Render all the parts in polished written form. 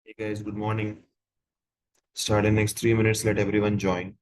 Hey guys, good morning. Start in next 3 minutes. Let everyone join.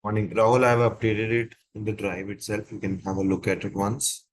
Morning. Rahul, I have updated it in the drive itself. You can have a look at it once.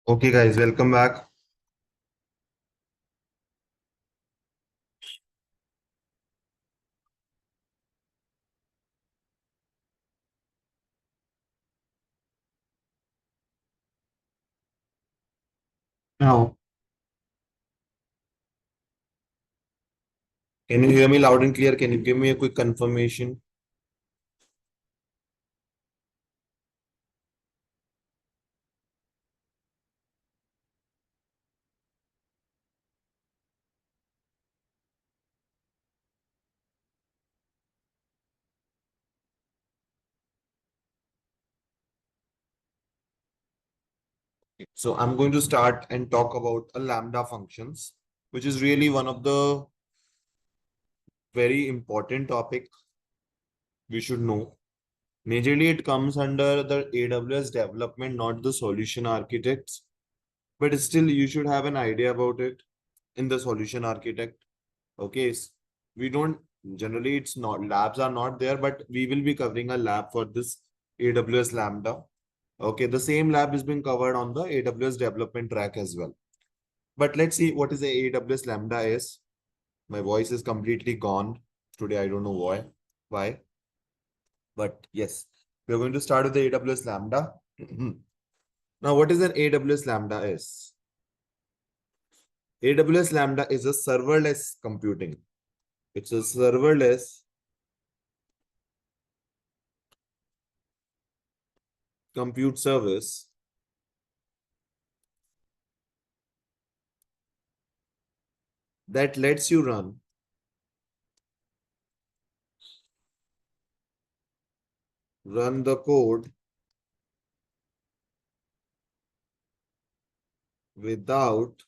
Okay, guys, welcome back. Now, can you hear me loud and clear? Can you give me a quick confirmation? So I'm going to start and talk about a Lambda functions, which is really one of the very important topic we should know. Majorly, it comes under the AWS development, not the solution architects. But still, you should have an idea about it in the solution architect. Okay, we don't generally, it's not labs are not there, but we will be covering a lab for this AWS Lambda. Okay, the same lab is being covered on the AWS development track as well. But let's see what is the AWS Lambda is. My voice is completely gone today. I don't know why. Why? But yes, we're going to start with the AWS Lambda. Now, what is an AWS Lambda is? AWS Lambda is a serverless computing. It's a serverless compute service that lets you run the code without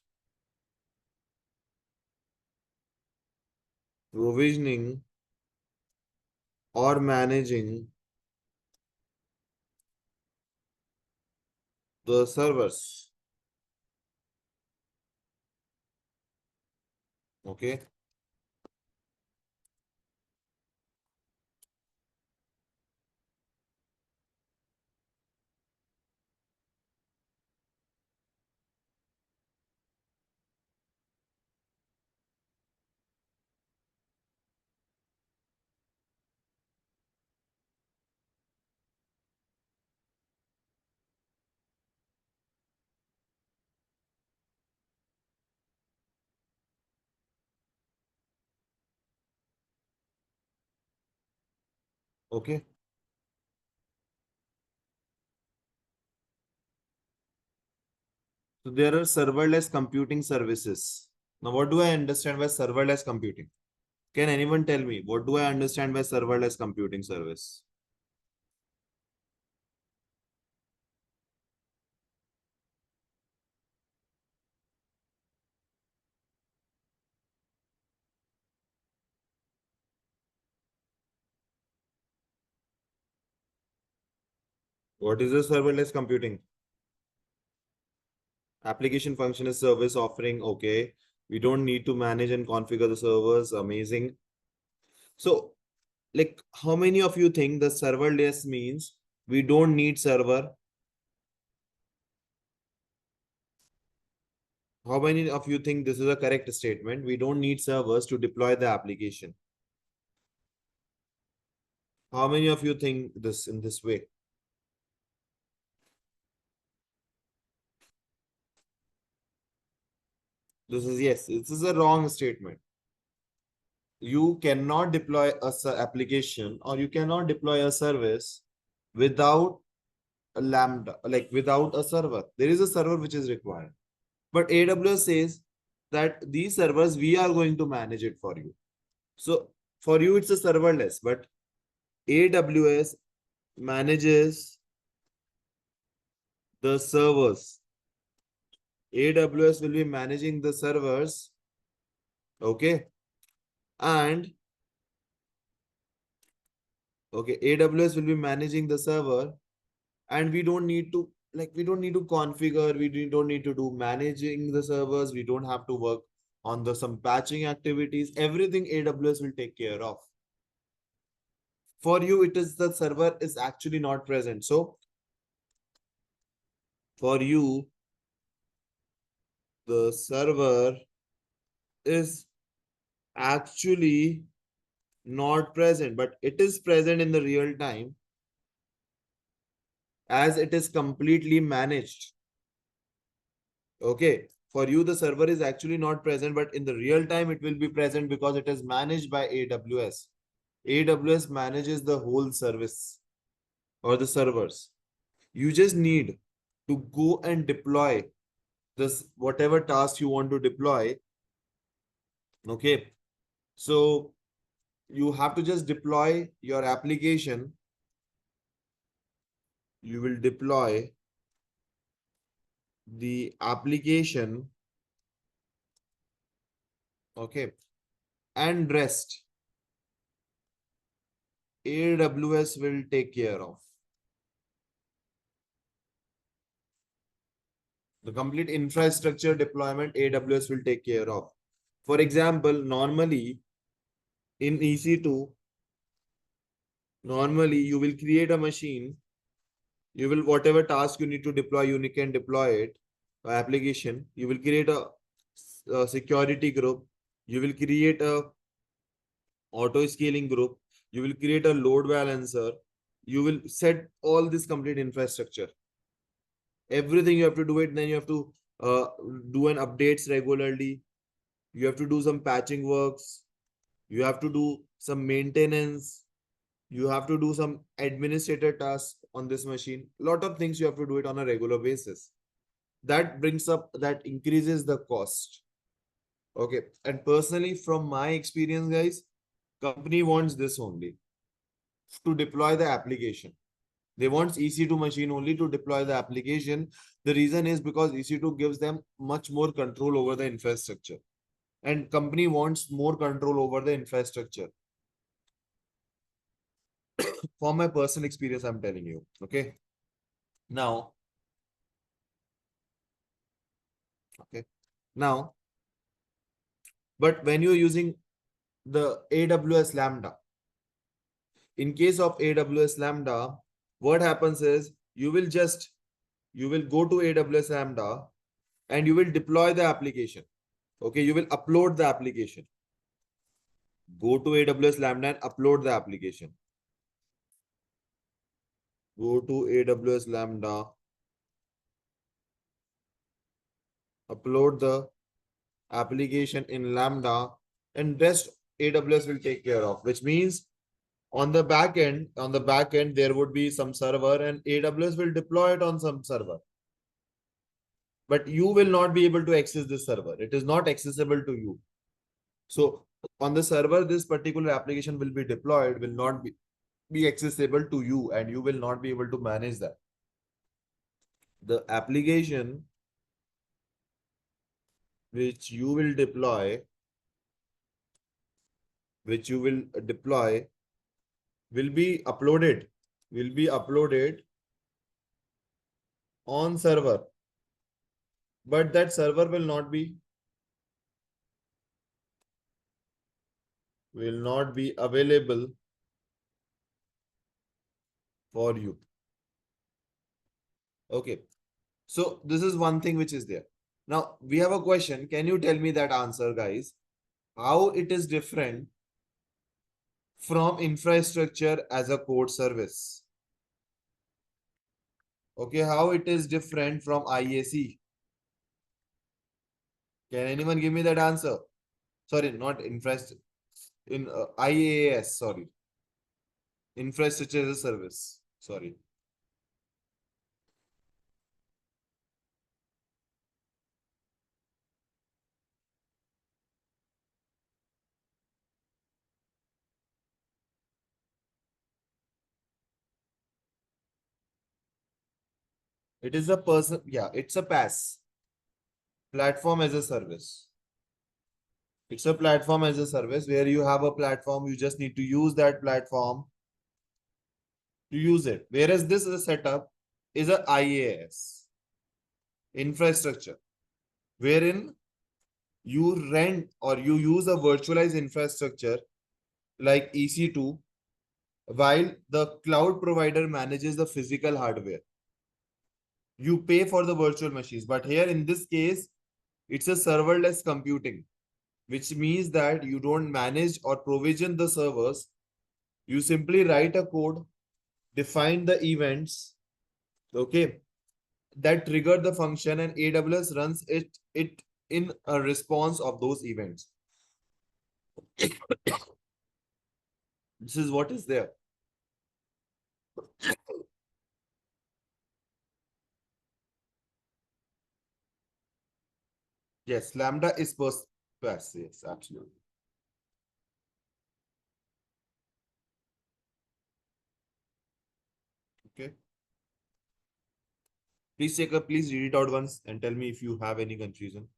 provisioning or managing the servers. Okay. Okay. So there are serverless computing services. Now, what do I understand by serverless computing? Can anyone tell me what do I understand by serverless computing service? What is the serverless computing? Application function is service offering. Okay. We don't need to manage and configure the servers. Amazing. So, like, how many of you think the serverless means we don't need server? How many of you think this is a correct statement? We don't need servers to deploy the application. How many of you think this in this way? This is yes, this is a wrong statement. You cannot deploy a application or you cannot deploy a service without a lambda, like without a server. There is a server which is required. But AWS says that these servers, we are going to manage it for you. So for you, it's a serverless, but AWS manages the servers. AWS will be managing the servers. Okay. And okay, AWS will be managing the server and we don't need to we don't need to configure, don't need to do managing the servers. We don't have to work on the some patching activities. Everything AWS will take care of. For you, it is the server is actually not present. So for you, the server is actually not present, but it is present in the real time as it is completely managed. Okay. For you, the server is actually not present, but in the real time, it will be present because it is managed by AWS. AWS manages the whole service or the servers. You just need to go and deploy this whatever task you want to deploy. Okay. So you have to just deploy your application. You will deploy the application. Okay. And rest. AWS will take care of. The complete infrastructure deployment AWS will take care of. For example, normally in EC2, normally you will create a machine. You will, whatever task you need to deploy, you can deploy it. Application. You will create a security group. You will create a auto scaling group. You will create a load balancer. You will set all this complete infrastructure. Everything you have to do it. Then you have to do an updates regularly. You have to do some patching works. You have to do some maintenance. You have to do some administrator tasks on this machine. Lot of things you have to do it on a regular basis. That brings up, that increases the cost. Okay. And personally, from my experience, guys, company wants this only to deploy the application. They want EC2 machine only to deploy the application. The reason is because EC2 gives them much more control over the infrastructure. And company wants more control over the infrastructure. From my personal experience, I'm telling you. Okay. Now, okay. Now, but when you're using the AWS Lambda, in case of AWS Lambda, what happens is you will go to AWS Lambda and you will deploy the application. Okay, you will upload the application. Go to AWS Lambda and upload the application. Go to AWS Lambda, upload the application in Lambda, and rest AWS will take care of, which means on the back end, there would be some server and AWS will deploy it on some server. But you will not be able to access this server. It is not accessible to you. So on the server, this particular application will be deployed, will not be accessible to you, and you will not be able to manage that. The application which you will deploy, will be uploaded on server, but that server will not be available for you. Okay. So this is one thing which is there. Now we have a question. Can you tell me that answer, guys? How it is different from infrastructure as a code service? Okay, how it is different from IAC? Can anyone give me that answer? Sorry, not infrastructure. In IaaS, sorry. Infrastructure as a service. Sorry. It is a person. Yeah, it's a PaaS. Platform as a service. It's a platform as a service where you have a platform. You just need to use that platform to use it. Whereas this is a setup is a IaaS, infrastructure, wherein you rent or you use a virtualized infrastructure like EC2, while the cloud provider manages the physical hardware. You pay for the virtual machines, but here in this case, it's a serverless computing, which means that you don't manage or provision the servers. You simply write a code, define the events, okay, that trigger the function, and AWS runs it in a response of those events. This is what is there. Yes, Lambda is first pass. Yes, absolutely. Okay. Please read it out once and tell me if you have any confusion.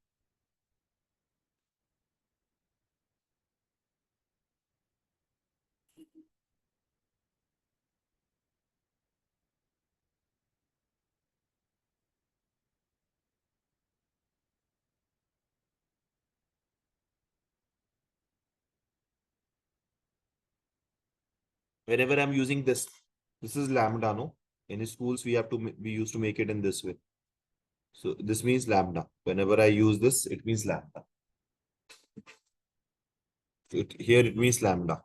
Whenever I'm using this is Lambda, no? In schools, we used to make it in this way. So this means lambda. Whenever I use this, it means lambda. Here it means lambda.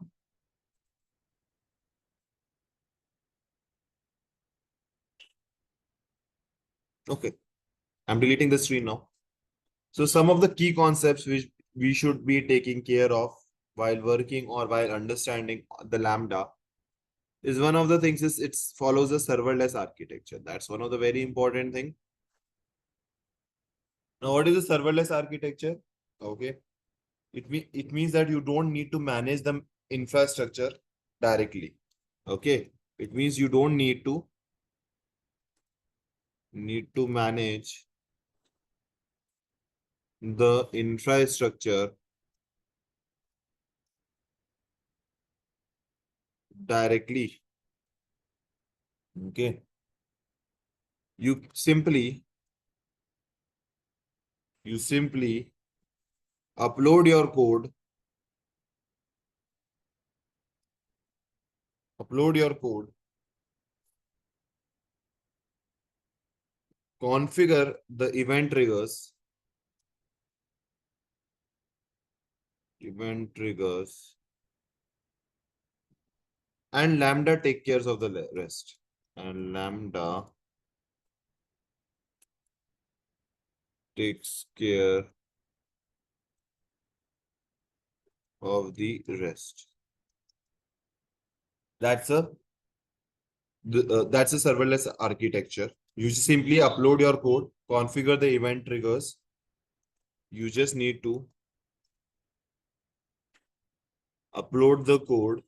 Okay, I'm deleting this tree now. So some of the key concepts which we should be taking care of while working or while understanding the lambda is one of the things is it follows a serverless architecture. That's one of the very important thing. Now, what is a serverless architecture? Okay, it means that you don't need to manage the infrastructure directly. Okay, it means you don't need to manage the infrastructure directly. Okay, you simply upload your code, upload your code, configure the event triggers, and Lambda take cares of the rest. And Lambda takes care of the rest. That's a that's a serverless architecture. You simply upload your code, configure the event triggers. You just need to upload the code.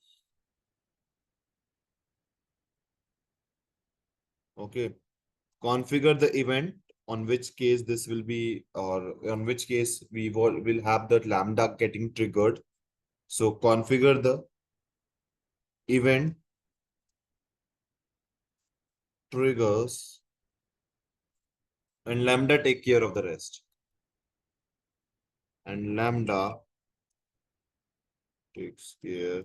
Okay. Configure the event on which case this will be, or on which case will have that Lambda getting triggered. So configure the event triggers and Lambda take care of the rest. And Lambda takes care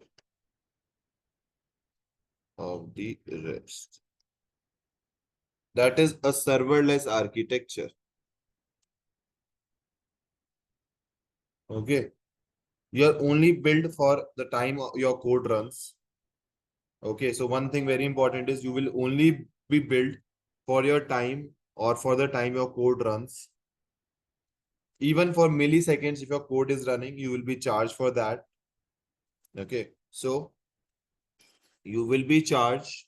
of the rest. That is a serverless architecture. Okay. You're only built for the time your code runs. Okay. So one thing very important is you will only be built for your time or for the time your code runs. Even for milliseconds, if your code is running, you will be charged for that. Okay. So you will be charged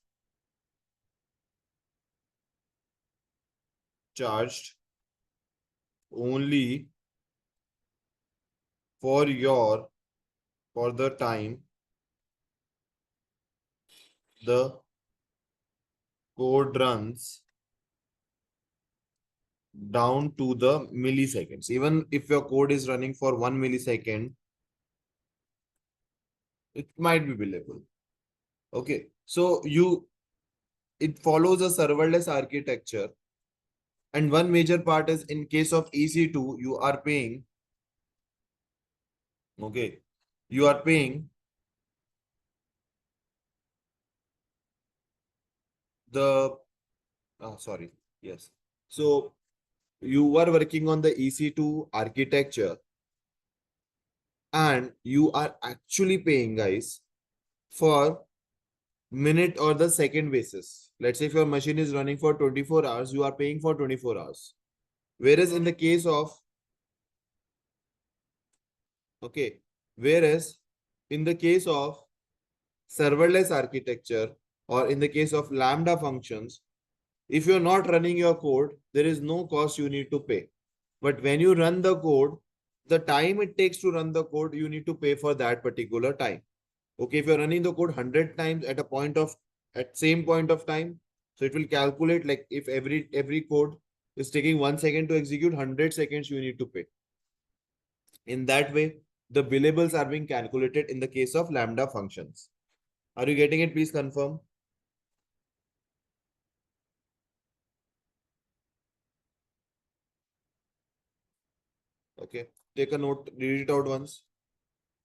only for the time the code runs down to the milliseconds. Even if your code is running for 1 millisecond, it might be billable. Okay. So it follows a serverless architecture. And one major part is in case of EC2, you are paying, okay, you are paying the, sorry, yes. So you are working on the EC2 architecture and you are actually paying, guys, for minute or the second basis. Let's say if your machine is running for 24 hours, you are paying for 24 hours. Whereas in the case of, okay, whereas in the case of serverless architecture or in the case of Lambda functions, if you're not running your code, there is no cost you need to pay. But when you run the code, the time it takes to run the code, you need to pay for that particular time. Okay, if you're running the code 100 times at same point of time, so it will calculate like if every code is taking 1 second to execute, 100 seconds you need to pay. In that way, the billables are being calculated in the case of Lambda functions. Are you getting it? Please confirm. Okay, take a note, read it out once.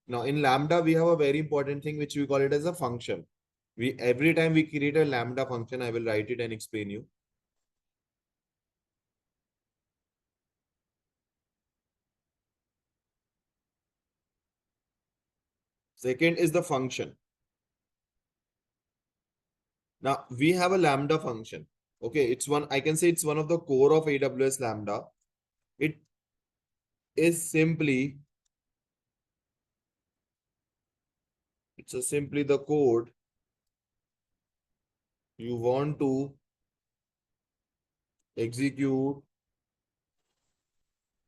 Now in Lambda, we have a very important thing which we call it as a function. We every time we create a lambda function, I will write it and explain you. Second is the function. Now we have a lambda function. Okay, it's one, I can say it's one of the core of AWS Lambda. It is simply, it's a simply the code you want to execute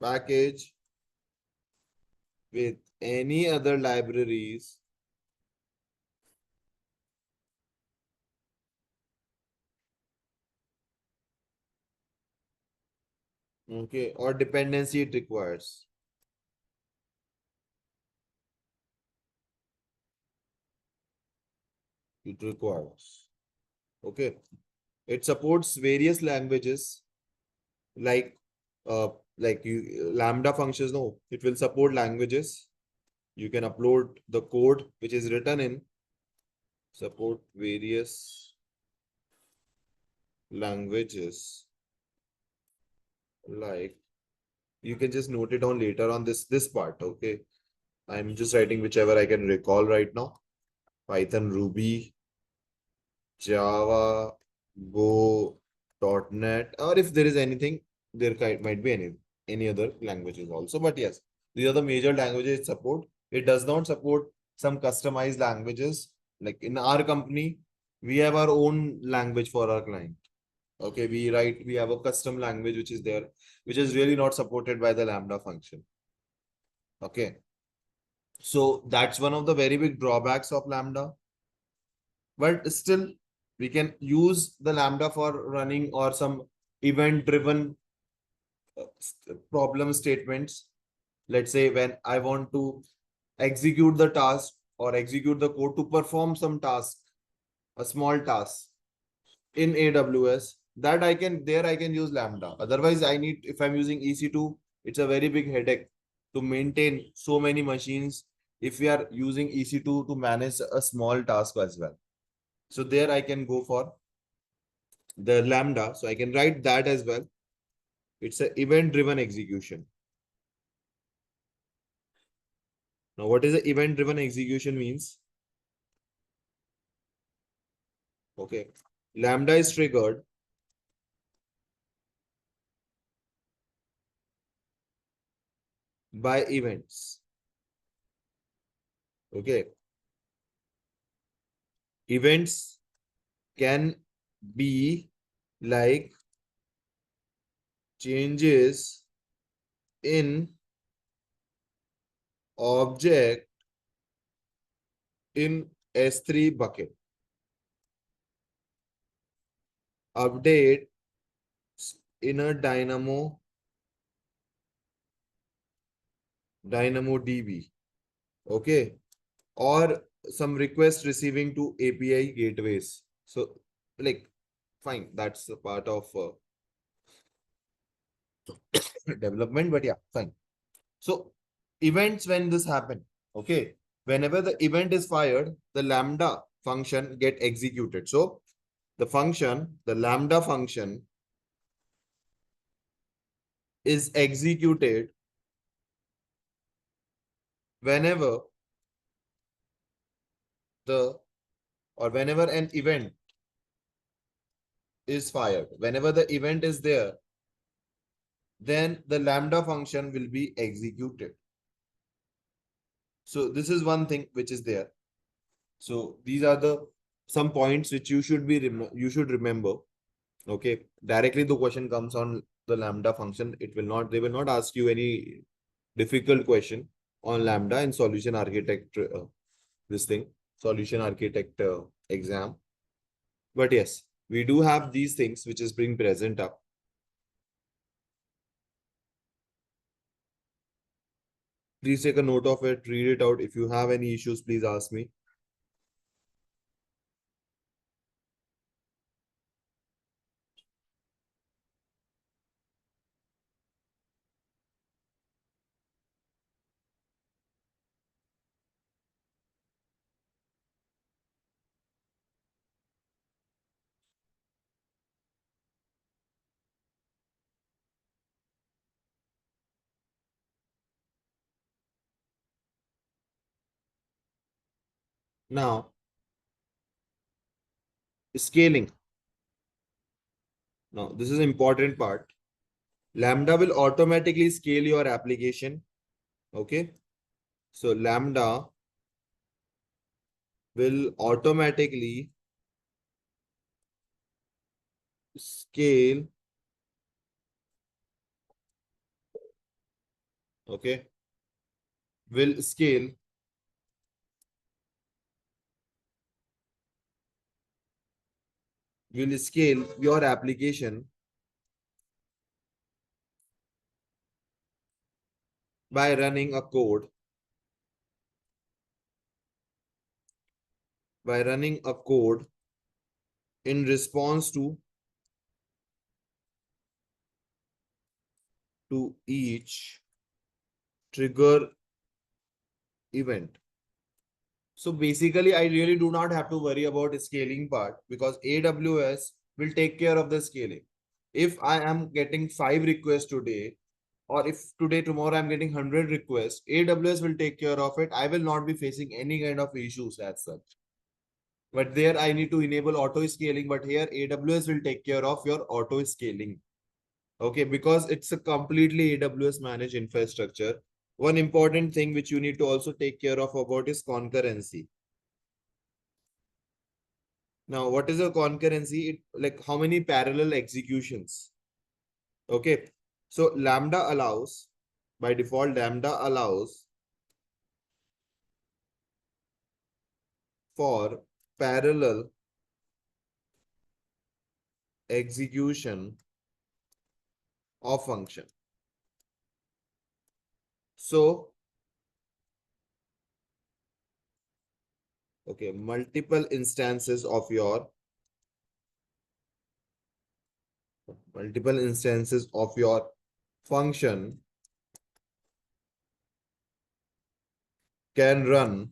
package with any other libraries, okay, or dependency it requires. It requires. Okay. It supports various languages like like you lambda functions. No, it will support languages. You can upload the code which is written in support various languages. Like you can just note it down later on this part. Okay. I'm just writing whichever I can recall right now. Python, Ruby, Java, Go, .NET, or if there is anything, there might be any other languages also. But yes, these are the major languages it support. It does not support some customized languages. Like in our company, we have our own language for our client. Okay, we have a custom language which is there, which is really not supported by the Lambda function. Okay, so that's one of the very big drawbacks of Lambda. But still, we can use the Lambda for running or some event driven problem statements. Let's say when I want to execute the task or execute the code to perform some task, a small task in AWS, that I can use Lambda. Otherwise, if I'm using EC2, it's a very big headache to maintain so many machines if we are using EC2 to manage a small task as well. So there I can go for the Lambda. So I can write that as well. It's an event driven execution. Now, what is the event driven execution means? Okay. Lambda is triggered by events. Okay. Events can be like changes in object in S3 bucket, update in a DynamoDB, okay, or some request receiving to API gateways. So, like, fine, that's a part of development, but yeah, fine. So, events when this happen, okay, whenever the event is fired, the Lambda function get executed. So, the Lambda function is executed whenever the whenever an event is fired. Whenever the event is there, then the Lambda function will be executed. So this is one thing which is there. So these are the some points which you should remember. Okay, directly the question comes on the Lambda function. They will not ask you any difficult question on Lambda in solution architect this thing solution architect exam. But yes, we do have these things which is being present up. Please take a note of it, read it out. If you have any issues, please ask me. Now, scaling. Now, this is an important part. Lambda will automatically scale your application. Okay. So Lambda will automatically scale. Okay. Will scale your application by running a code in response to each trigger event. So basically, I really do not have to worry about the scaling part because AWS will take care of the scaling. If I am getting 5 requests today, or if today, tomorrow I'm getting 100 requests, AWS will take care of it. I will not be facing any kind of issues as such. But there I need to enable auto scaling, but here AWS will take care of your auto scaling. Okay, because it's a completely AWS managed infrastructure. One important thing which you need to also take care of about is concurrency. Now, what is a concurrency? It, like how many parallel executions? Okay, so Lambda allows, by default, Lambda allows for parallel execution of function. So, okay, multiple instances of your function can run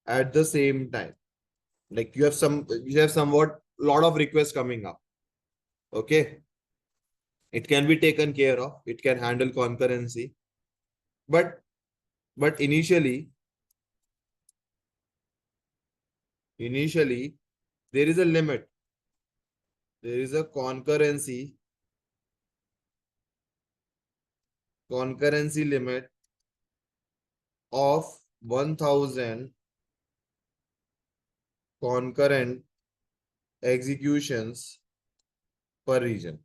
at the same time. Like you have somewhat lot of requests coming up. Okay, it can be taken care of. It can handle concurrency, but initially there is a limit. There is a concurrency limit of 1000 concurrent executions per region.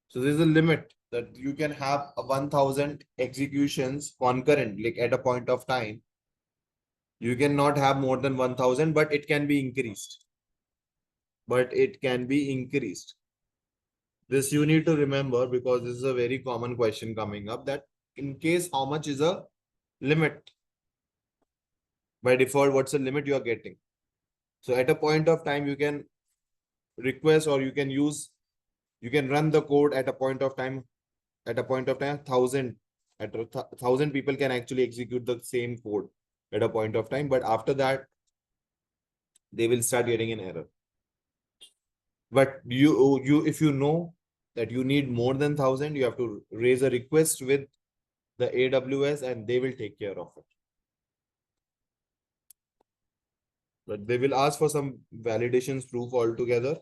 So there's a limit that you can have a 1000 executions concurrent, like at a point of time. You cannot have more than 1000, but it can be increased. This you need to remember because this is a very common question coming up, that in case how much is a limit? By default, what's the limit you are getting? So at a point of time, you can request or you can run the code at a point of time, 1000, at 1000 people can actually execute the same code at a point of time. But after that, they will start getting an error. But if you know that you need more than 1000, you have to raise a request with the AWS and they will take care of it. But they will ask for some validations proof altogether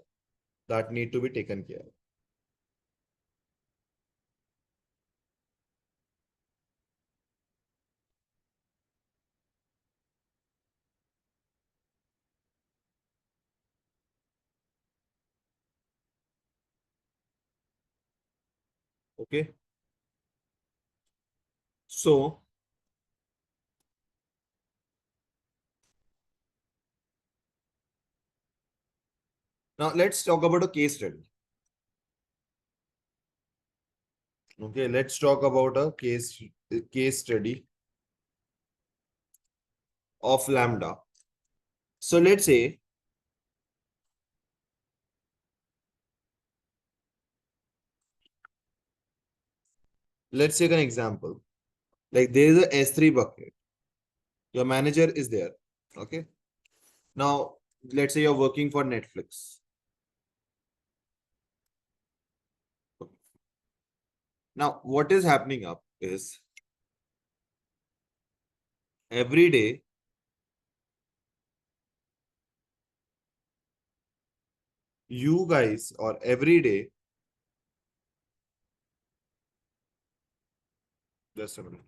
that need to be taken care of. Okay. So now let's talk about a case study. Okay, let's talk about a case study of Lambda. So let's say let's take an example. Like there is a S3 bucket. Your manager is there. Okay. Now let's say you're working for Netflix. Now what is happening up is every day you guys, or every day, just a minute.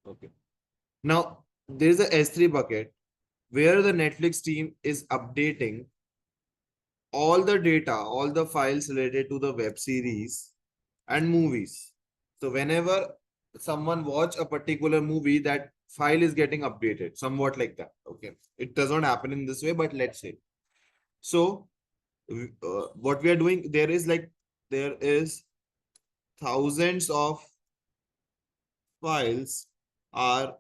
Okay. Now there is a S3 bucket where the Netflix team is updating all the data, all the files related to the web series and movies. So whenever someone watch a particular movie, that file is getting updated, somewhat like that. Okay. It does not happen in this way, but let's say. So what we are doing, there is thousands of files are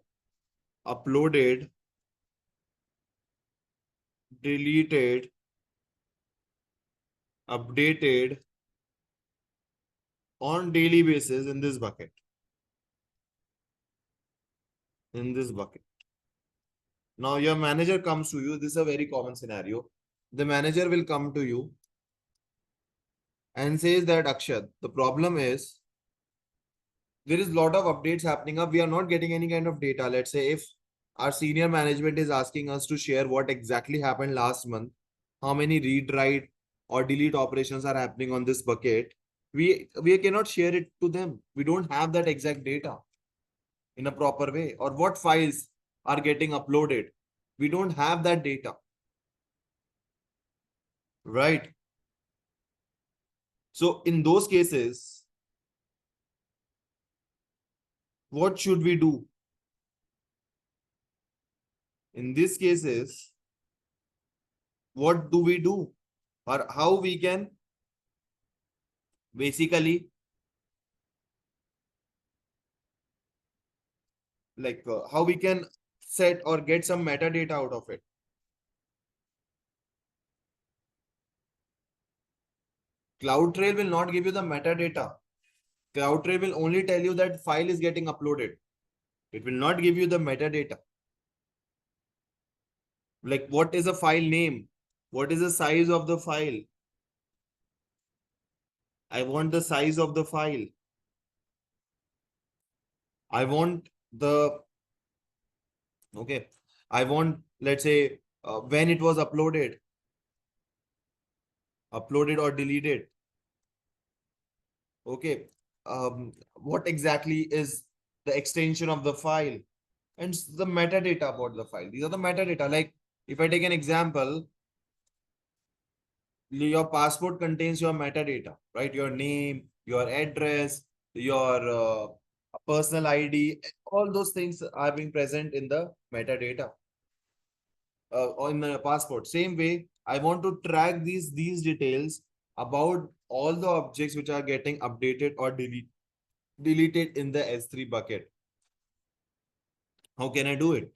uploaded, deleted, updated on daily basis in this bucket. In this bucket. Now your manager comes to you. This is a very common scenario. The manager will come to you and says that Akshat, the problem is there is a lot of updates happening up. We are not getting any kind of data. Let's say if our senior management is asking us to share what exactly happened last month, how many read, write, or delete operations are happening on this bucket, we cannot share it to them. We don't have that exact data in a proper way, or what files are getting uploaded. We don't have that data, right? So in those cases, what should we do? In these cases, what do we do? Or how we can basically how we can set or get some metadata out of it. CloudTrail will not give you the metadata. CloudTrail will only tell you that file is getting uploaded. It will not give you the metadata. Like what is a file name? What is the size of the file? I want the size of the file. I want the, okay. I want, let's say, when it was uploaded or deleted. Okay. What exactly is the extension of the file and the metadata about the file. These are the metadata. Like if I take an example, your passport contains your metadata, right? Your name, your address, your personal ID, all those things are being present in the metadata on the passport. Same way, I want to track these details about all the objects which are getting updated or deleted in the S3 bucket. How can I do it?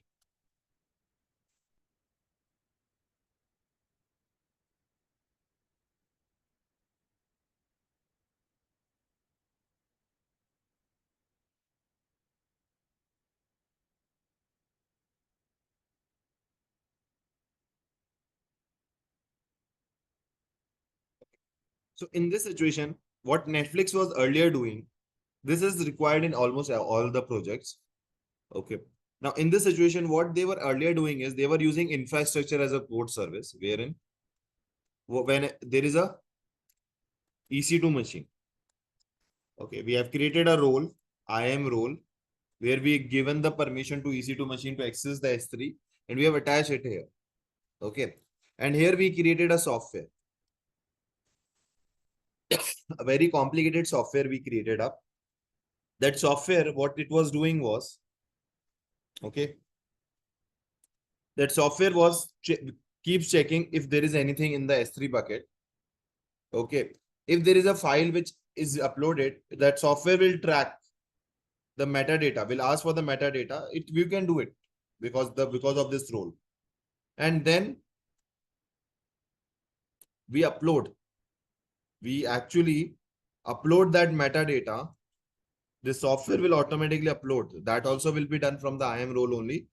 So in this situation, what Netflix was earlier doing, this is required in almost all the projects. Okay. Now, in this situation, what they were earlier doing is they were using infrastructure as a code service, wherein when there is a EC2 machine. Okay, we have created a role, IAM role, where we given the permission to EC2 machine to access the S3, and we have attached it here. Okay. And here we created a software, a very complicated software we created up. That software, what it was doing was, okay, that software was keeps checking if there is anything in the S3 bucket. Okay. If there is a file which is uploaded, that software will track the metadata, will ask for the metadata. You can do it because of this role. And then we upload. We actually upload that metadata. The software will automatically upload. That also will be done from the IAM role only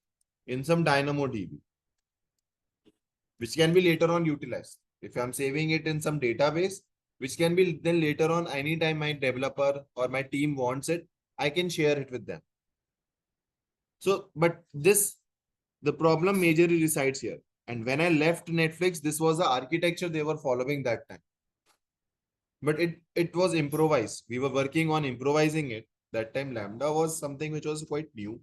in some DynamoDB, which can be later on utilized. If I'm saving it in some database, which can be then later on anytime my developer or my team wants it, I can share it with them. So, but the problem majorly resides here. And when I left Netflix, this was the architecture they were following that time. But it was improvised. We were working on improvising it. That time Lambda was something which was quite new.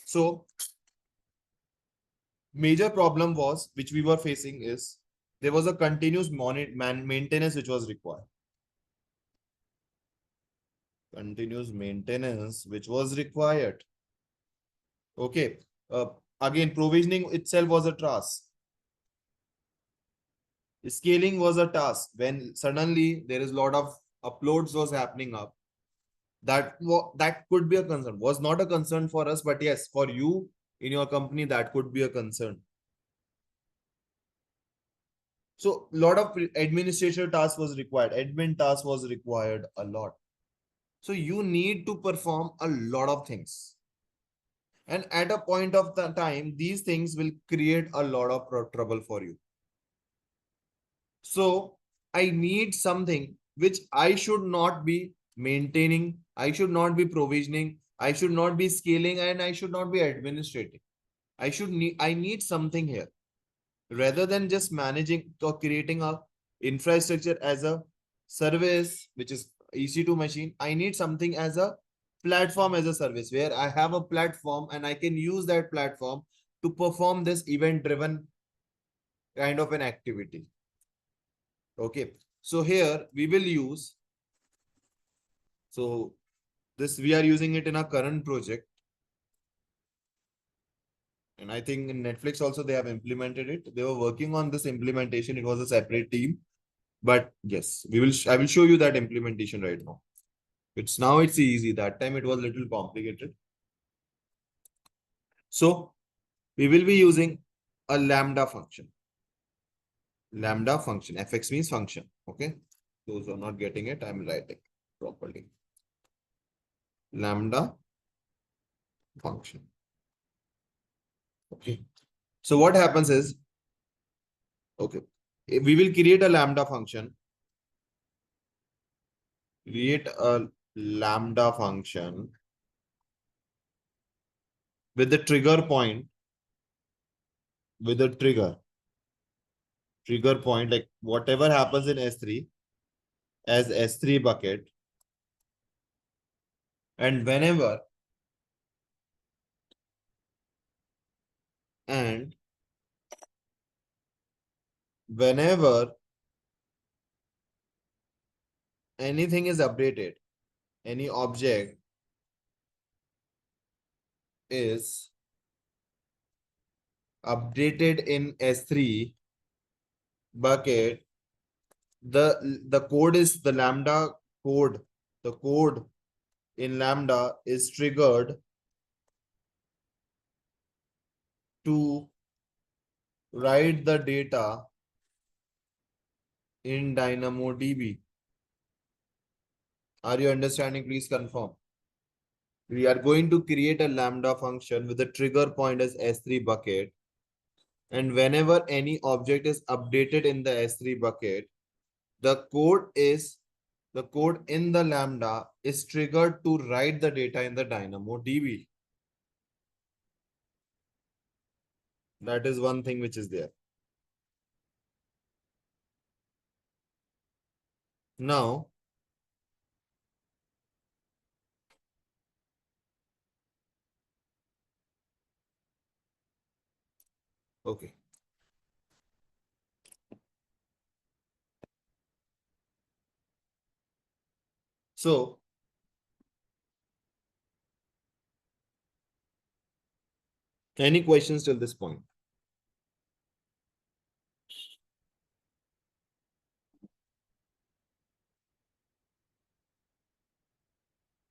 So major problem was which we were facing is there was a continuous maintenance which was required. Continuous maintenance which was required. Okay. Again, provisioning itself was a task. Scaling was a task. When suddenly there is a lot of uploads was happening up, that could be a concern. Was not a concern for us, but yes, for you in your company, that could be a concern. So lot of administrative task was required. Admin task was required a lot. So you need to perform a lot of things. And at a point of the time, these things will create a lot of trouble for you. So I need something which I should not be maintaining. I should not be provisioning. I should not be scaling, and I should not be administrating. I need something here rather than just managing or creating a infrastructure as a service, which is EC2 machine. I need something as a platform as a service where I have a platform and I can use that platform to perform this event driven kind of an activity. Okay. So here we will use, so this we are using it in our current project. And I think in Netflix also they have implemented it. They were working on this implementation. It was a separate team. But yes, I will show you that implementation right now. It's easy. That time it was a little complicated. So we will be using a lambda function. Lambda function. Fx means function. Okay. Those who are not getting it, I'm writing properly. Lambda function. Okay. So what happens is, okay, we will create a lambda function. Create a lambda function with the trigger point, with the trigger point, like whatever happens in S3 as S3 bucket. And whenever anything is updated, any object is updated in S3 bucket, the code is the lambda code. The code in lambda is triggered to write the data in DynamoDB. Are you understanding? Please confirm. We are going to create a lambda function with the trigger point as S3 bucket. And whenever any object is updated in the S3 bucket, the code in the lambda is triggered to write the data in the DynamoDB. That is one thing which is there. Now, okay. So, any questions till this point?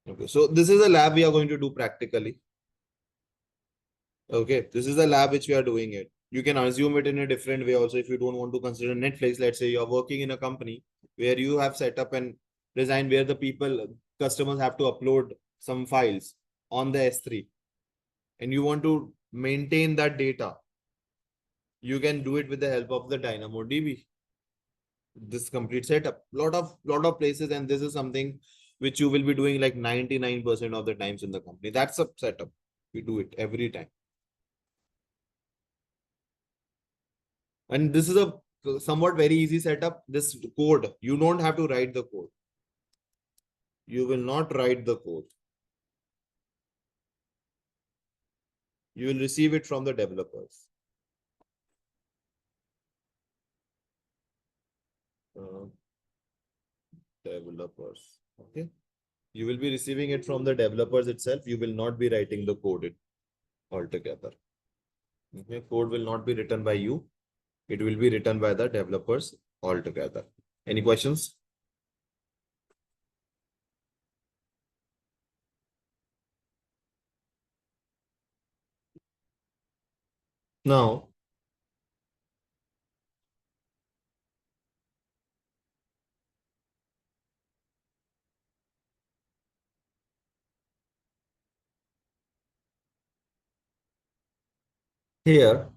Okay, so this is a lab we are going to do practically. Okay, this is the lab which we are doing it. You can assume it in a different way also if you don't want to consider Netflix. Let's say you're working in a company where you have set up and design where the customers have to upload some files on the S3 and you want to maintain that data. You can do it with the help of the DynamoDB. This complete setup, lot of places, and this is something which you will be doing like 99% of the times in the company. That's a setup. We do it every time. And this is a somewhat very easy setup. This code, you don't have to write the code. You will not write the code. You will receive it from the developers. Uh, Developers. Okay. You will be receiving it from the developers itself. You will not be writing the code altogether. Okay. Code will not be written by you. It will be written by the developers altogether. Any questions? Now, here,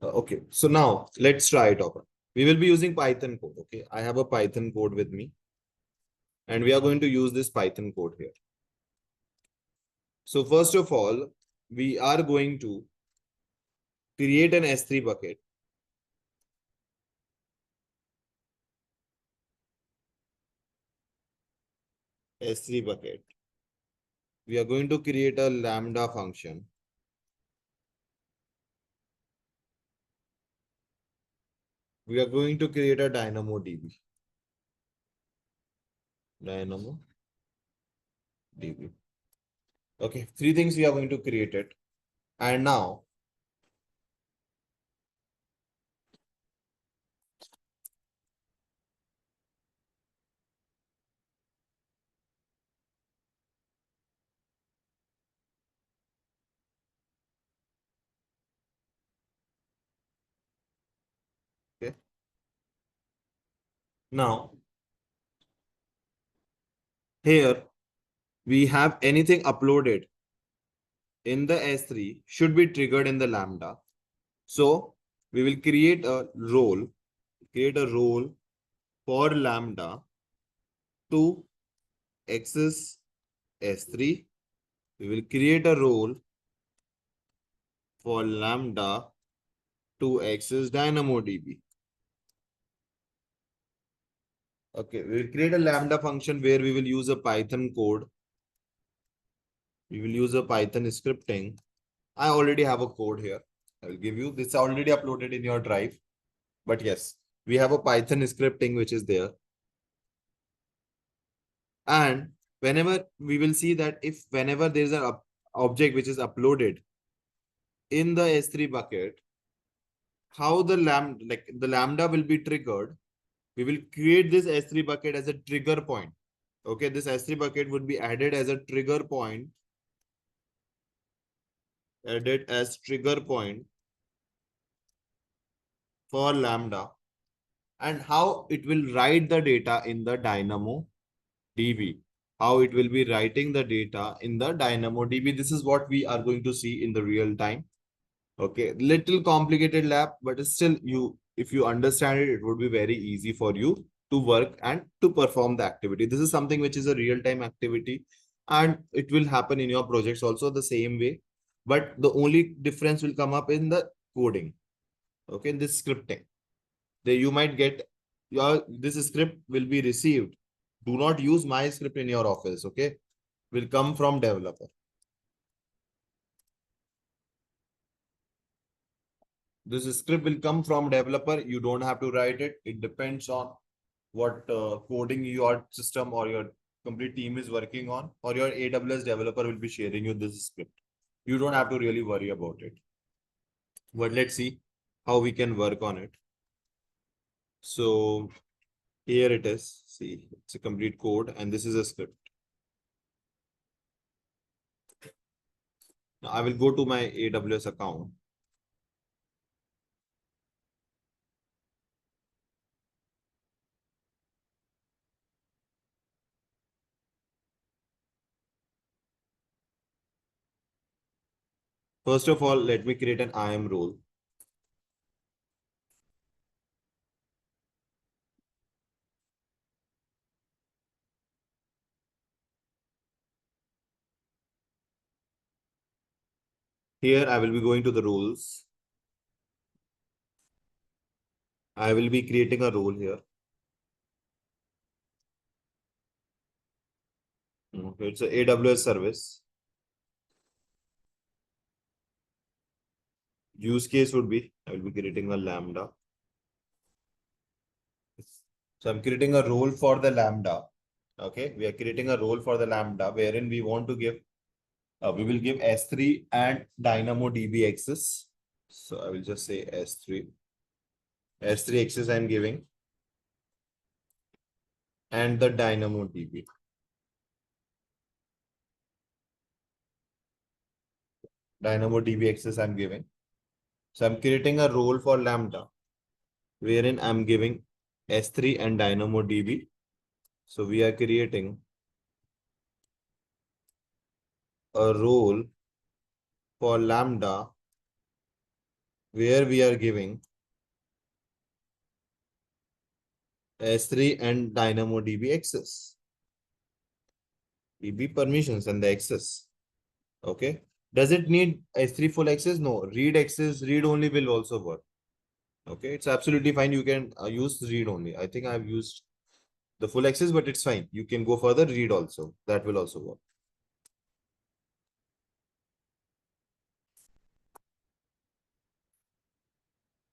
okay. So now let's try it over. We will be using Python code. Okay. I have a Python code with me and we are going to use this Python code here. So first of all, we are going to create an S3 bucket. S3 bucket. We are going to create a Lambda function. We are going to create a DynamoDB. DynamoDB. Okay, three things we are going to create it. And now, okay. Now, here we have anything uploaded in the S3 should be triggered in the Lambda. So we will create a role for Lambda to access S3. We will create a role for Lambda to access DynamoDB. Okay, we will create a Lambda function where we will use a Python code. We will use a Python scripting. I already have a code here. I will give you this already uploaded in your drive. But yes, we have a Python scripting which is there. And whenever we will see that if whenever there is an object which is uploaded in the S3 bucket, how the lambda will be triggered. We will create this S3 bucket as a trigger point. Okay, this S3 bucket would be added as a trigger point. Added as trigger point for lambda. And how it will write the data in the DynamoDB. How it will be writing the data in the DynamoDB. This is what we are going to see in the real time. Okay, little complicated lab, but still if you understand it, it would be very easy for you to work and to perform the activity. This is something which is a real-time activity and it will happen in your projects also the same way. But the only difference will come up in the coding. Okay, in this scripting. There you might get this script will be received. Do not use my script in your office. Okay, will come from developer. This script will come from developer. You don't have to write it. It depends on what coding your system or your complete team is working on, or your AWS developer will be sharing you this script. You don't have to really worry about it. But let's see how we can work on it. So here it is. See, it's a complete code and this is a script. Now I will go to my AWS account. First of all, let me create an IAM role. Here I will be going to the roles. I will be creating a role here. Okay, it's a AWS service. Use case would be, I will be creating a Lambda. So I'm creating a role for the Lambda. Okay, we are creating a role for the Lambda wherein we want to give, we will give S3 and DynamoDB access. So I will just say S3. S3 access I'm giving and the DynamoDB. DynamoDB access I'm giving. So I'm creating a role for Lambda wherein I'm giving S3 and DynamoDB. So we are creating a role for Lambda where we are giving S3 and DynamoDB access. DB permissions and the access. Okay. Does it need S3 full access? No. Read access, read only will also work. Okay. It's absolutely fine. You can use read only. I think I've used the full access, but it's fine. You can go further, read also. That will also work.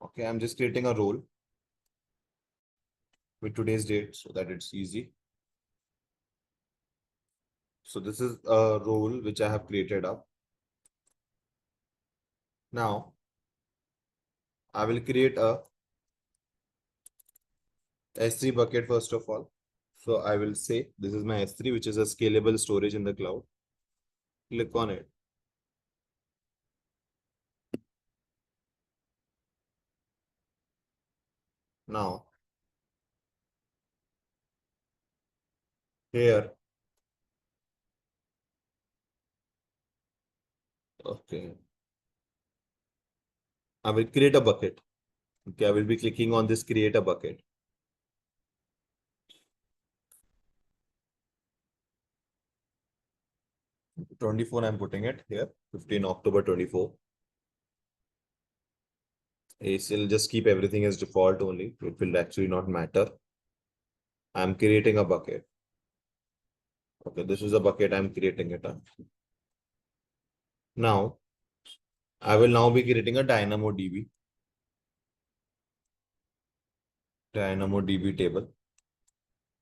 Okay. I'm just creating a role with today's date so that it's easy. So this is a role which I have created up. Now I will create a S3 bucket first of all. So I will say this is my S3, which is a scalable storage in the cloud. Click on it. Now here, okay, I will create a bucket. Okay, I will be clicking on this create a bucket. 24, I'm putting it here, 15 October 24. I'll just keep everything as default only. It will actually not matter. I'm creating a bucket. Okay, this is a bucket I'm creating it on. Now, I will now be creating a DynamoDB table.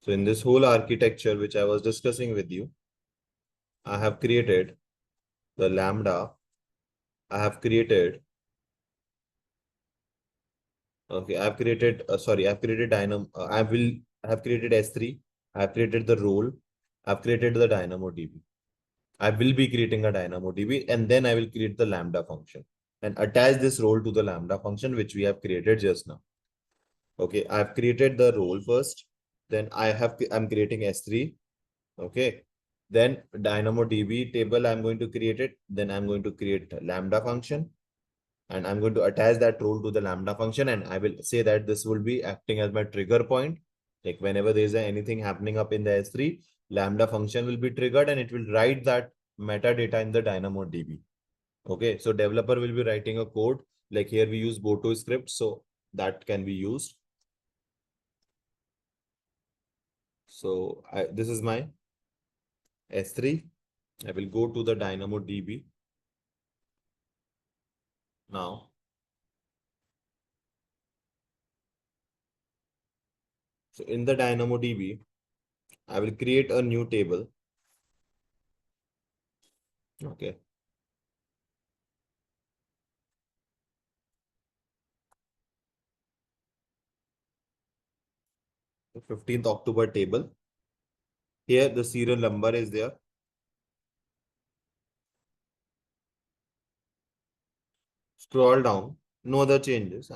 So in this whole architecture, which I was discussing with you, I have created the Lambda. I have created, okay, I've created, I've created I have created S3. I've created the role. I've created the DynamoDB. I will be creating a DynamoDB and then I will create the Lambda function and attach this role to the Lambda function, which we have created just now. Okay, I've created the role first. Then I'm creating S3. Okay. Then DynamoDB table, I'm going to create it. Then I'm going to create a Lambda function and I'm going to attach that role to the Lambda function. And I will say that this will be acting as my trigger point. Like whenever there's anything happening up in the S3, Lambda function will be triggered and it will write that metadata in the DynamoDB. Okay. So developer will be writing a code. Like here we use Boto script. So that can be used. So this is my S3. I will go to the DynamoDB now. So in the DynamoDB, I will create a new table. Okay. The 15th October table. Here the serial number is there. Scroll down. No other changes.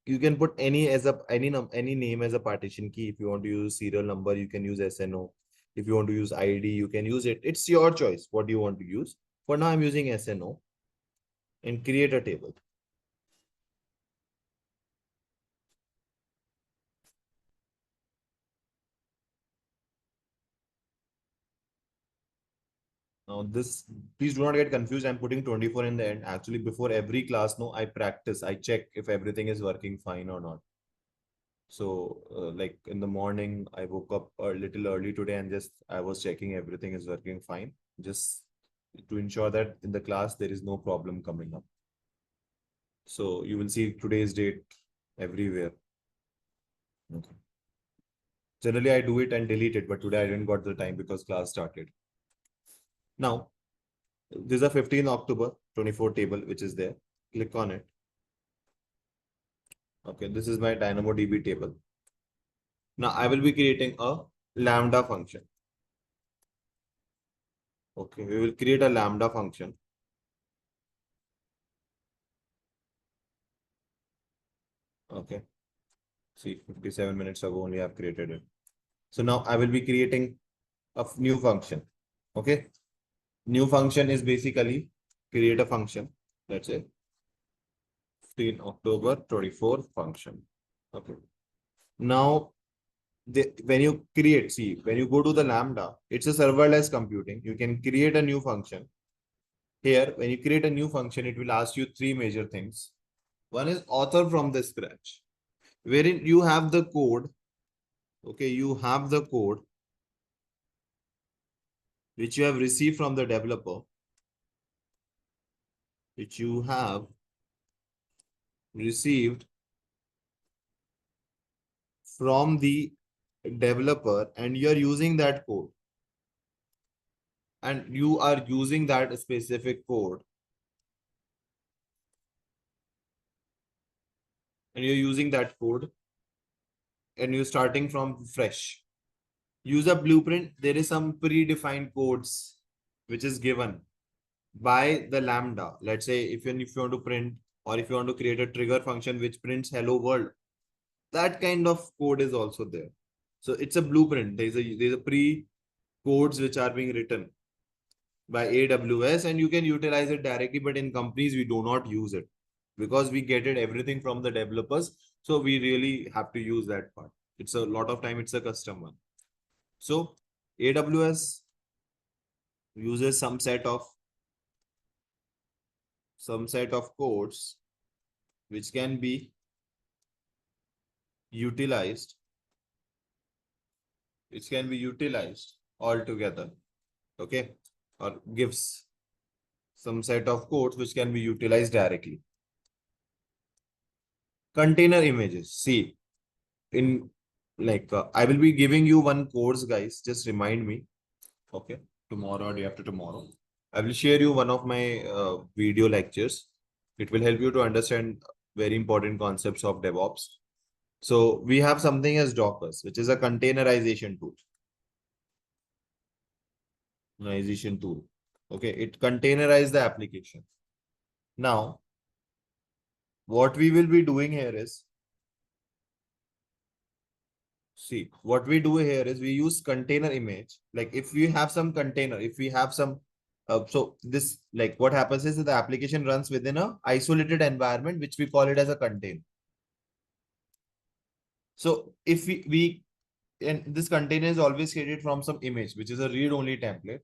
You can put any any name as a partition key. If you want to use serial number, you can use SNO. If you want to use ID, you can use it. It's your choice what you want to use. For now, I'm using SNO and create a table. Now this, please do not get confused. I'm putting 24 in the end. Actually, before every class, no, I practice. I check if everything is working fine or not. So, like in the morning, I woke up a little early today and just I was checking everything is working fine, just to ensure that in the class there is no problem coming up. So you will see today's date everywhere. Okay. Generally, I do it and delete it, but today I didn't got the time because class started. Now, this is a 15 October 24 table, which is there. Click on it. Okay, this is my DynamoDB table. Now I will be creating a Lambda function. Okay, we will create a Lambda function. Okay, see, 57 minutes ago only I've created it. So now I will be creating a new function. Okay, new function is basically create a function. Let's say 15 October 24 function. Okay, now when you create, see, when you go to the Lambda, it's a serverless computing. You can create a new function. Here, when you create a new function, it will ask you three major things. One is author from the scratch, wherein you have the code. Okay, you have the code which you have received from the developer, which you have received from the developer, and you're using that code. And you are using that specific code, and you're using that code, and you're starting from fresh. Use a blueprint. There is some predefined codes which is given by the Lambda. Let's say if you want to print, or if you want to create a trigger function which prints hello world, that kind of code is also there. So it's a blueprint. There's a pre codes which are being written by AWS, and you can utilize it directly. But in companies, we do not use it because we get it everything from the developers. So we really have to use that part. It's a lot of time. It's a custom one. So AWS uses some set of codes which can be utilized, altogether. Okay, or gives some set of codes which can be utilized directly. Container images. See, in I will be giving you one course, guys. Just remind me. Okay, tomorrow or day after tomorrow, I will share you one of my video lectures. It will help you to understand very important concepts of DevOps. So we have something as Dockers, which is a containerization tool. Okay, it containerizes the application. Now, what we will be doing here is, see, what we do here is we use container image. Like if we have some container, if we have some, so this, like what happens is that the application runs within a isolated environment, which we call it as a container. So if and this container is always created from some image, which is a read-only template.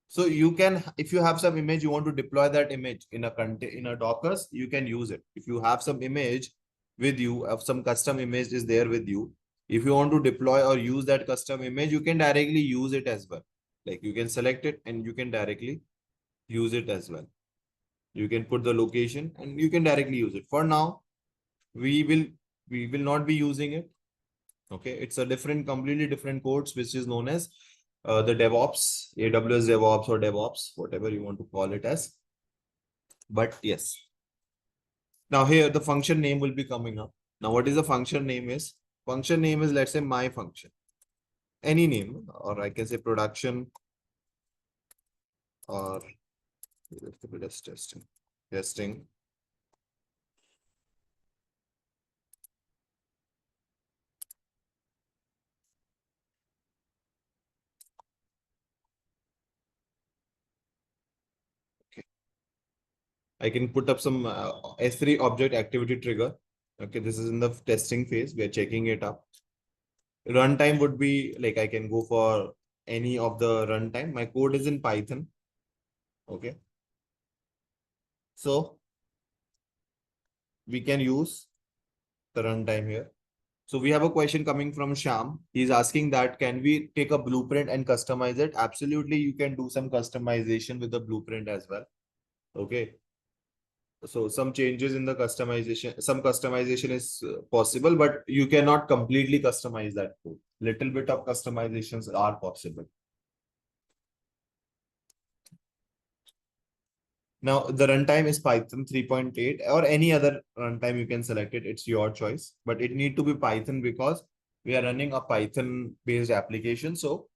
So you can, if you have some image, you want to deploy that image in a Dockers, you can use it. If you have some image with you, of some custom image is there with you, if you want to deploy or use that custom image, you can directly use it as well. Like you can select it and you can directly use it as well. You can put the location and you can directly use it. For now, we will not be using it. Okay, it's a completely different codes, which is known as the DevOps, AWS DevOps or DevOps, whatever you want to call it as. But yes, now here the function name will be coming up. Now, what is the function name is? Function name is, let's say, my function. Any name, or I can say production, or let's testing. Testing. I can put up some S3 object activity trigger. Okay, this is in the testing phase. We are checking it up. Runtime would be like I can go for any of the runtime. My code is in Python. Okay. So we can use the runtime here. So we have a question coming from Sham. He's asking that can we take a blueprint and customize it? Absolutely, you can do some customization with the blueprint as well. Okay. So some changes in the customization, some customization is possible, but you cannot completely customize that code. Little bit of customizations are possible. Now the runtime is Python 3.8 or any other runtime you can select it. It's your choice, but it need to be Python because we are running a Python based application. So,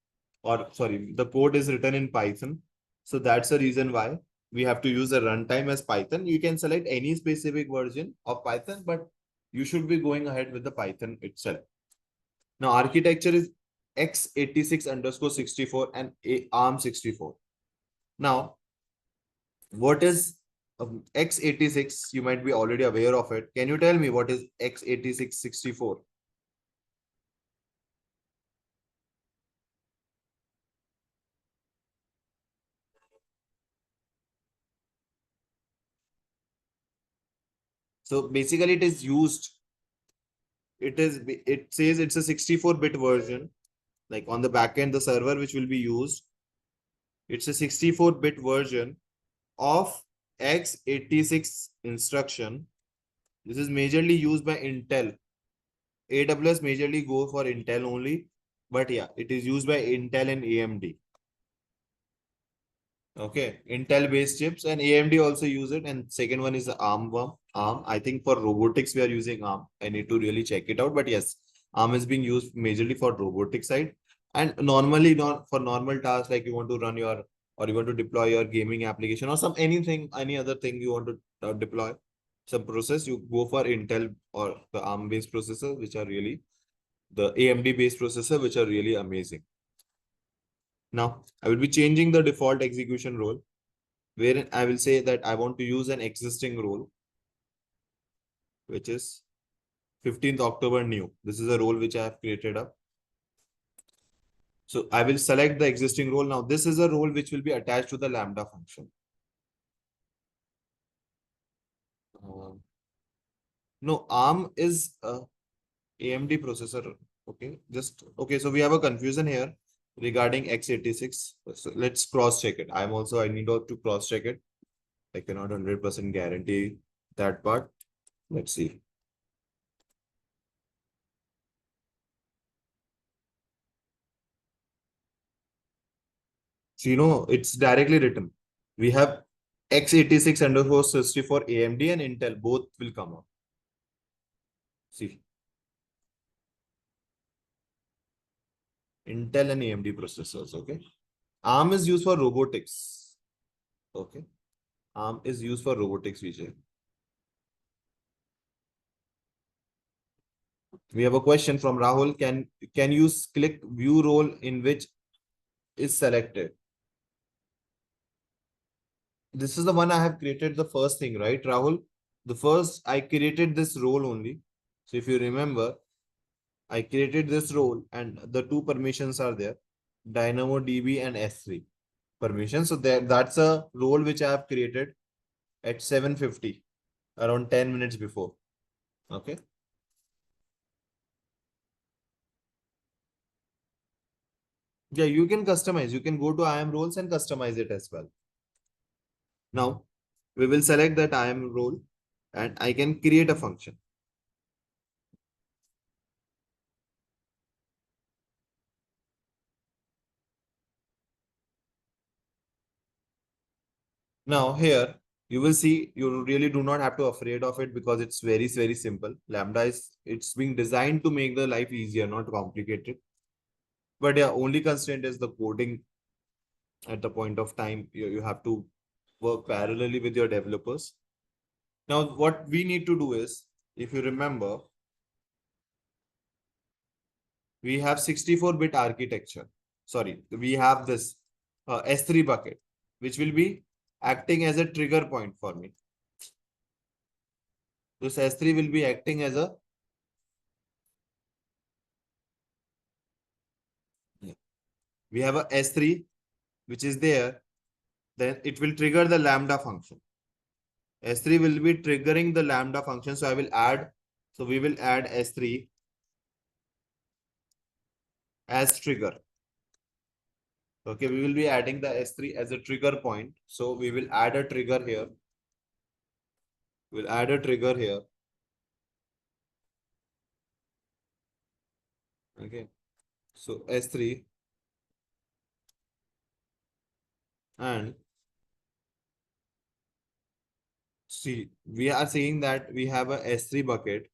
or sorry, the code is written in Python. So that's the reason why we have to use the runtime as Python. You can select any specific version of Python, but you should be going ahead with the Python itself. Now architecture is x86 underscore 64 and ARM 64. Now, what is x86? You might be already aware of it. Can you tell me what is x86-64? So basically it is used, it says it's a 64-bit version, like on the backend, the server which will be used, it's a 64-bit version of x86 instruction. This is majorly used by Intel. AWS majorly go for Intel only, but yeah, it is used by Intel and AMD. Okay, Intel based chips and AMD also use it. And second one is the ARM one. ARM. I think for robotics we are using ARM. I need to really check it out. But yes, ARM is being used majorly for robotic side. And normally not for normal tasks like you want to run your or you want to deploy your gaming application or some anything, any other thing you want to deploy some process, you go for Intel or the ARM based processor, which are really the AMD based processor, which are really amazing. Now I will be changing the default execution role, wherein I will say that I want to use an existing role, which is 15th October new. This is a role which I have created up. So I will select the existing role. Now this is a role which will be attached to the Lambda function. Uh, no, ARM is a AMD processor. Okay, okay. So we have a confusion here regarding x86. So let's cross check it. I need to cross check it. I cannot 100% guarantee that part. Let's see. So, it's directly written. We have x86 underscore 64 AMD and Intel, both will come up. See, Intel and AMD processors, okay? ARM is used for robotics, okay? ARM is used for robotics, Vijay. We have a question from Rahul. Can you click view role in which is selected? This is the one I have created the first thing, right, Rahul? The first, I created this role only. So if you remember, I created this role and the two permissions are there, DynamoDB and S3 permission. So that's a role which I have created at 7:50, around 10 minutes before. Okay. Yeah, you can customize. You can go to IAM roles and customize it as well. Now, we will select that IAM role and I can create a function. Now here you will see you really do not have to afraid of it because it's very, very simple. Lambda it's being designed to make the life easier, not complicated. But yeah, only constraint is the coding at the point of time. You have to work parallelly with your developers. Now, what we need to do is, if you remember, we have 64-bit architecture. Sorry, we have this S3 bucket, which will be acting as a trigger point for me. This S3 will be acting as a we have a S3 which is there, then it will trigger the Lambda function. S3 will be triggering the Lambda function. So I will add, so we will add S3 as trigger. Okay, we will be adding the S3 as a trigger point. So we will add a trigger here. We'll add a trigger here. Okay, so S3 and see, we are saying that we have a S3 bucket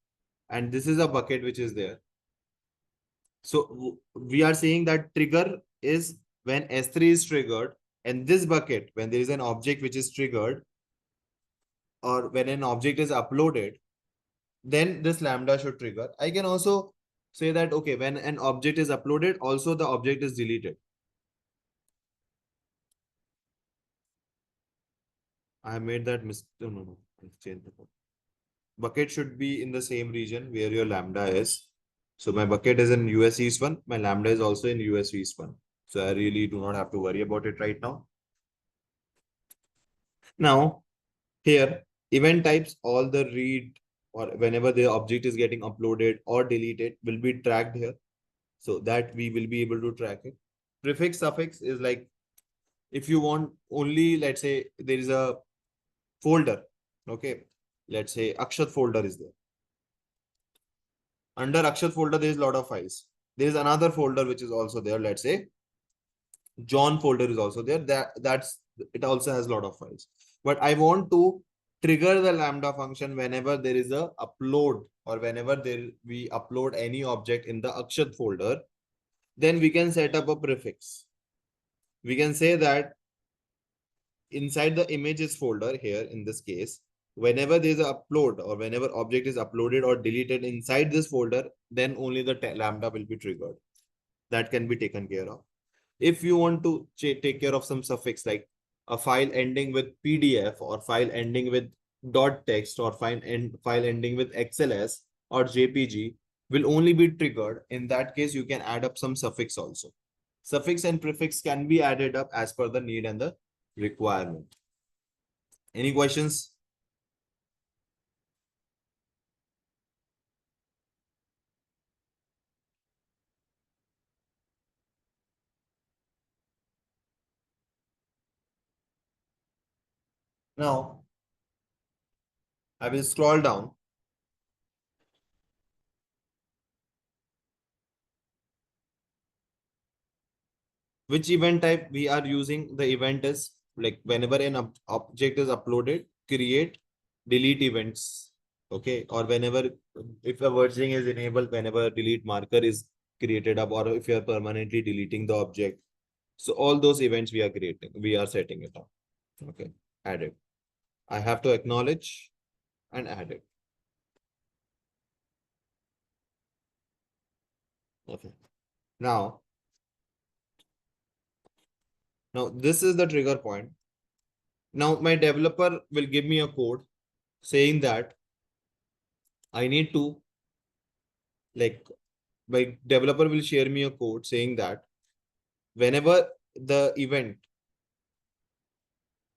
and this is a bucket which is there. So we are saying that trigger is when S3 is triggered, and this bucket, when there is an object which is triggered or when an object is uploaded, then this Lambda should trigger. I can also say that, okay, when an object is uploaded, also the object is deleted. I have made that mistake. No. I've changed the code. Bucket should be in the same region where your Lambda is. So my bucket is in US East 1. My Lambda is also in US East 1. So I really do not have to worry about it right now. Now, here, event types, all the read or whenever the object is getting uploaded or deleted will be tracked here. So that we will be able to track it. Prefix, suffix is like, if you want only, let's say there is a folder. Okay. Let's say Akshat folder is there. Under Akshat folder, there is a lot of files. There is another folder which is also there. Let's say John folder is also there. That's it also has a lot of files. But I want to trigger the Lambda function whenever there is a upload or whenever we upload any object in the Akshat folder. Then we can set up a prefix. We can say that inside the images folder here in this case, whenever there is an upload or whenever object is uploaded or deleted inside this folder, then only the Lambda will be triggered. That can be taken care of. If you want to take care of some suffix like a file ending with PDF or file ending with .text or file ending with XLS or JPG will only be triggered. In that case, you can add up some suffix also. Suffix and prefix can be added up as per the need and the requirement. Any questions? Now, I will scroll down. Which event type we are using? The event is like whenever an object is uploaded, create, delete events. Okay. Or whenever, if a versioning is enabled, whenever delete marker is created up, or if you are permanently deleting the object. So all those events we are creating, we are setting it up. Okay. Add it. I have to acknowledge and add it. Okay. Now this is the trigger point. Now my developer will give me a code saying that I need to, like, my developer will share me a code saying that whenever the event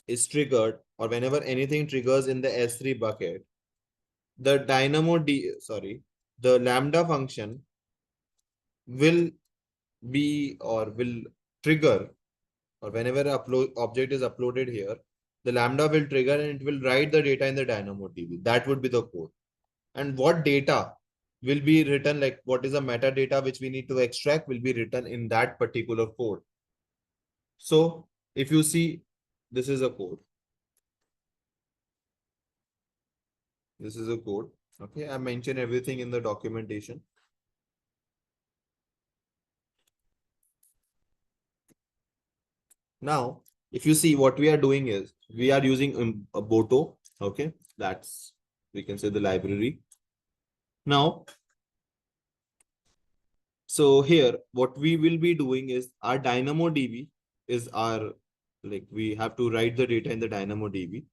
is triggered or whenever anything triggers in the S3 bucket, the the Lambda function will be or will trigger, or whenever object is uploaded here, the Lambda will trigger and it will write the data in the DynamoDB. That would be the code. And what data will be written, like what is the metadata which we need to extract, will be written in that particular code. So if you see, this is a code. This is a code. Okay, I mentioned everything in the documentation. Now, if you see, what we are doing is we are using a Boto. Okay, that's, we can say, the library. Now, so here, what we will be doing is our DynamoDB is our, like, we have to write the data in the DynamoDB.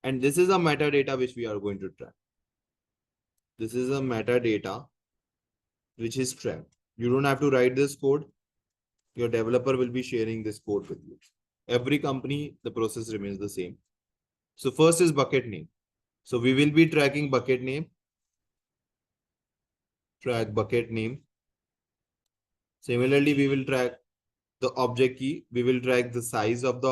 And this is a metadata which we are going to track. This is a metadata which is tracked. You don't have to write this code. Your developer will be sharing this code with you. Every company, the process remains the same. So first is bucket name. So we will be tracking bucket name, track bucket name. Similarly, we will track the object key. We will track the size of the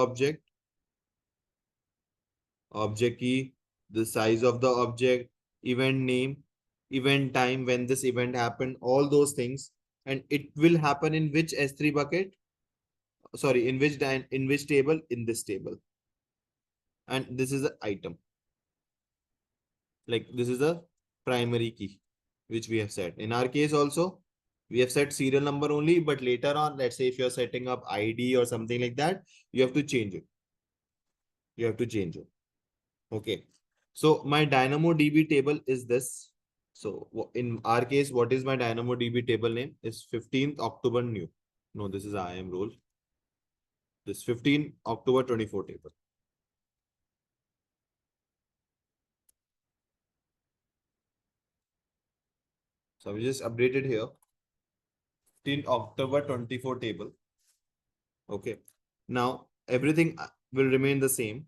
object key, the size of the object, event name, event time, when this event happened, all those things. And it will happen in which S3 bucket? Sorry, in which table? In this table. And this is an item. Like this is the primary key, which we have set. In our case also, we have set serial number only, but later on, let's say if you're setting up ID or something like that, you have to change it. You have to change it. Okay. So my DynamoDB table is this. So in our case, what is my DynamoDB table name? Is 15th October new. No, this is IAM role. This 15 October 24 table. So we just updated here. 15 October 24 table. Okay. Now everything will remain the same.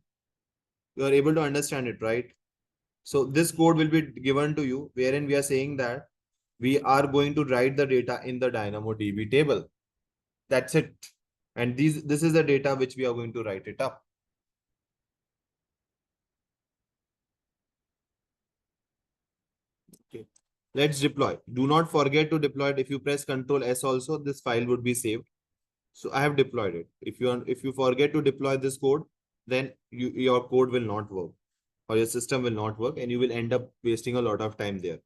You are able to understand it, right? So this code will be given to you, wherein we are saying that we are going to write the data in the DynamoDB table. That's it. And this is the data which we are going to write it up. Okay. Let's deploy. Do not forget to deploy it. If you press Control S also, this file would be saved. So I have deployed it. If you forget to deploy this code, then your code will not work or your system will not work and you will end up wasting a lot of time there.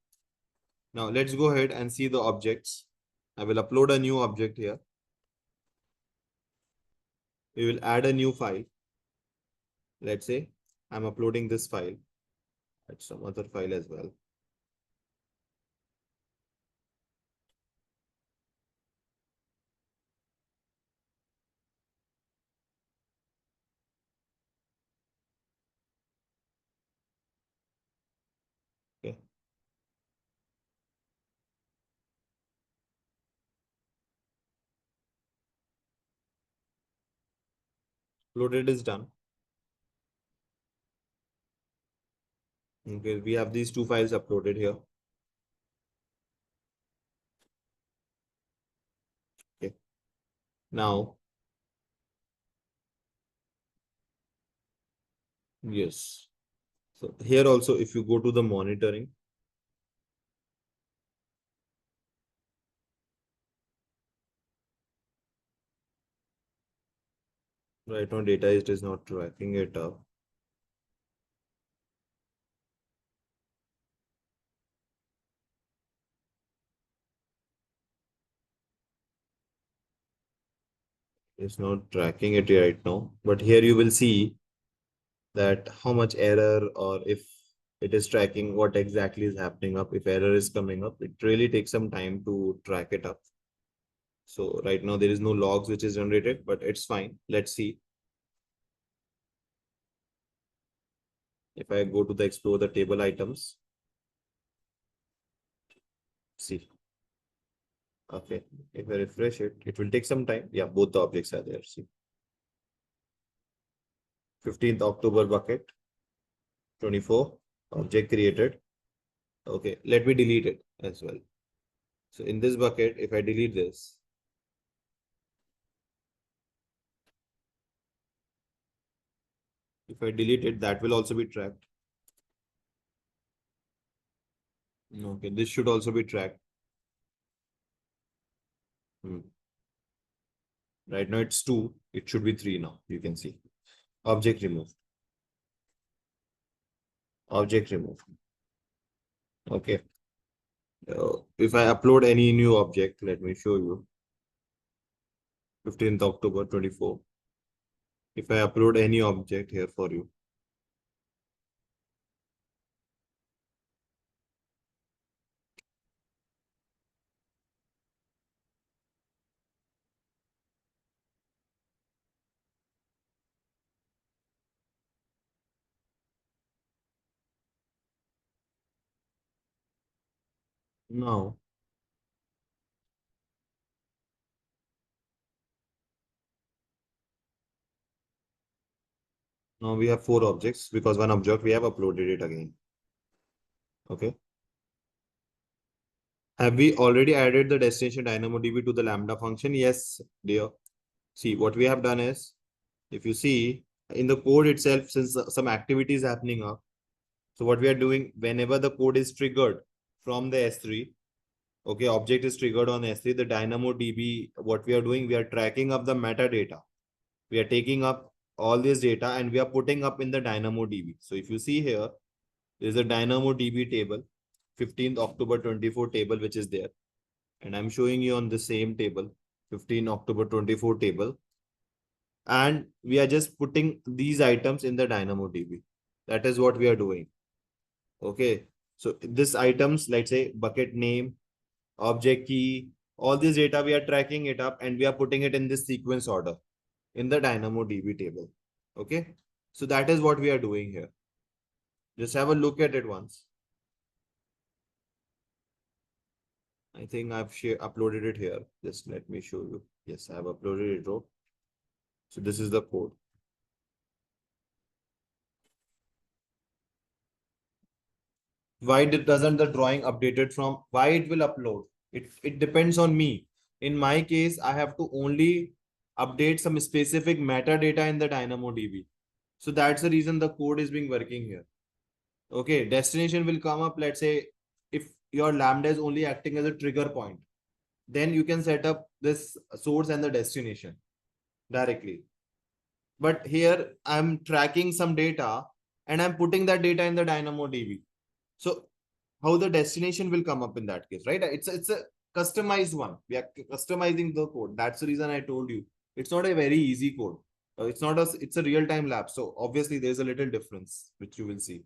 Now let's go ahead and see the objects. I will upload a new object here. We will add a new file. Let's say I'm uploading this file. Add some other file as well. Okay. Loaded is done. Okay, we have these two files uploaded here. Okay. Now, yes. So here also, if you go to the monitoring, right now data it is not tracking it up. It's not tracking it right now. But here you will see that how much error or if it is tracking what exactly is happening up. If error is coming up, it really takes some time to track it up. So right now there is no logs which is generated, but it's fine. Let's see. If I go to the explore the table items, see. Okay. If I refresh it, it will take some time. Yeah, both the objects are there. See. 15th October bucket, 24 object created. Okay, let me delete it as well. So in this bucket, if I delete this, if I delete it, that will also be tracked. Okay, this should also be tracked. Right now it's 2. It should be 3 now. You can see. Object removed. Object removed. Okay. If I upload any new object, let me show you. 15th October 24. If I upload any object here for you. Now, Now we have four objects because one object we have uploaded it again. Okay. Have we already added the destination DynamoDB to the Lambda function? Yes, dear. See, what we have done is, if you see in the code itself, since some activity is happening up, so what we are doing, whenever the code is triggered from the S3, okay, object is triggered on S3, the DynamoDB, what we are doing, we are tracking up the metadata. We are taking up all this data and we are putting up in the DynamoDB. So if you see here, there is a DynamoDB table, 15th October 24 table, which is there. And I'm showing you on the same table, 15 October 24 table. And we are just putting these items in the DynamoDB. That is what we are doing. Okay. So this items, let's say bucket name, object key, all this data, we are tracking it up and we are putting it in this sequence order in the DynamoDB table. Okay. So that is what we are doing here. Just have a look at it once. I think I've uploaded it here. Just let me show you. Yes, I have uploaded it. So this is the code. Why doesn't the drawing updated from why it will upload? It depends on me. In my case, I have to only update some specific metadata in the DynamoDB. So that's the reason the code is being working here. Okay, destination will come up. Let's say if your Lambda is only acting as a trigger point, then you can set up this source and the destination directly. But here I'm tracking some data and I'm putting that data in the DynamoDB. So how the destination will come up in that case, right? It's a customized one. We are customizing the code. That's the reason I told you. It's not a very easy code. It's a real-time lab. So obviously there's a little difference, which you will see.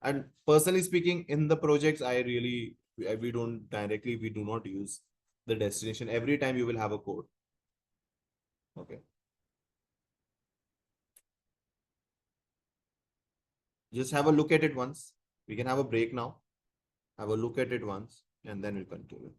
And personally speaking, in the projects, we don't directly, we do not use the destination. Every time you will have a code. Okay. Just have a look at it once. We can have a break now. Have a look at it once and then we'll continue.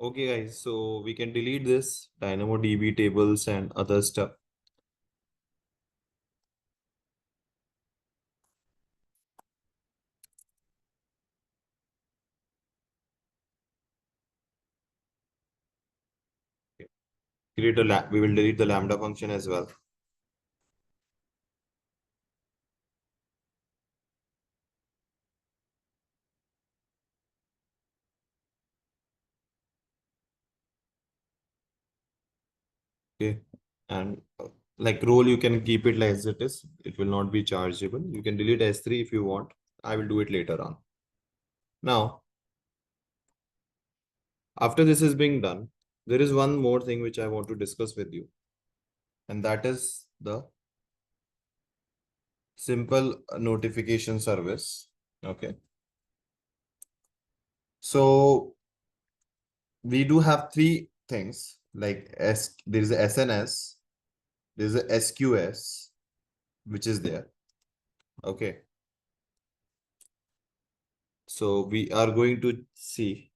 Okay, guys, so we can delete this DynamoDB tables and other stuff. We will delete the Lambda function as well. Okay, and like role, you can keep it like as it is. It will not be chargeable. You can delete S3 if you want. I will do it later on. Now, after this is being done, there is one more thing which I want to discuss with you, and that is the simple notification service. Okay. So we do have three things like there is a SNS, there is a SQS, which is there. Okay. So we are going to see.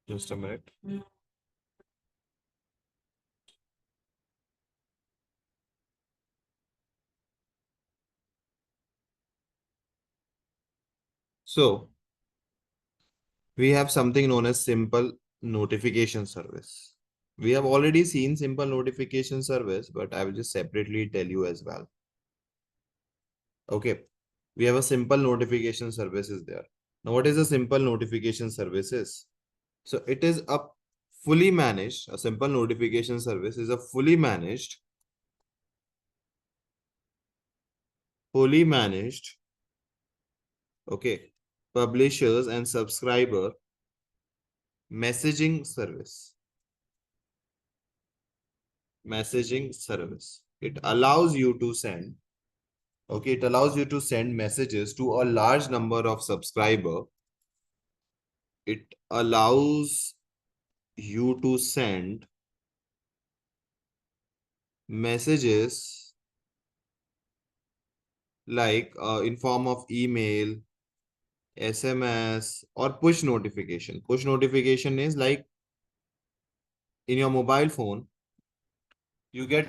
Just a minute. So we have something known as simple notification service. We have already seen simple notification service, but I will just separately tell you as well. Okay. We have a simple notification service is there. Now, what is a simple notification services? So it is a simple notification service is a fully managed, okay, publishers and subscriber messaging service. Messaging service. It allows you to send, okay, it allows you to send messages to a large number of subscriber. It allows you to send messages like in form of email, SMS, or push notification. Push notification is like in your mobile phone, you get,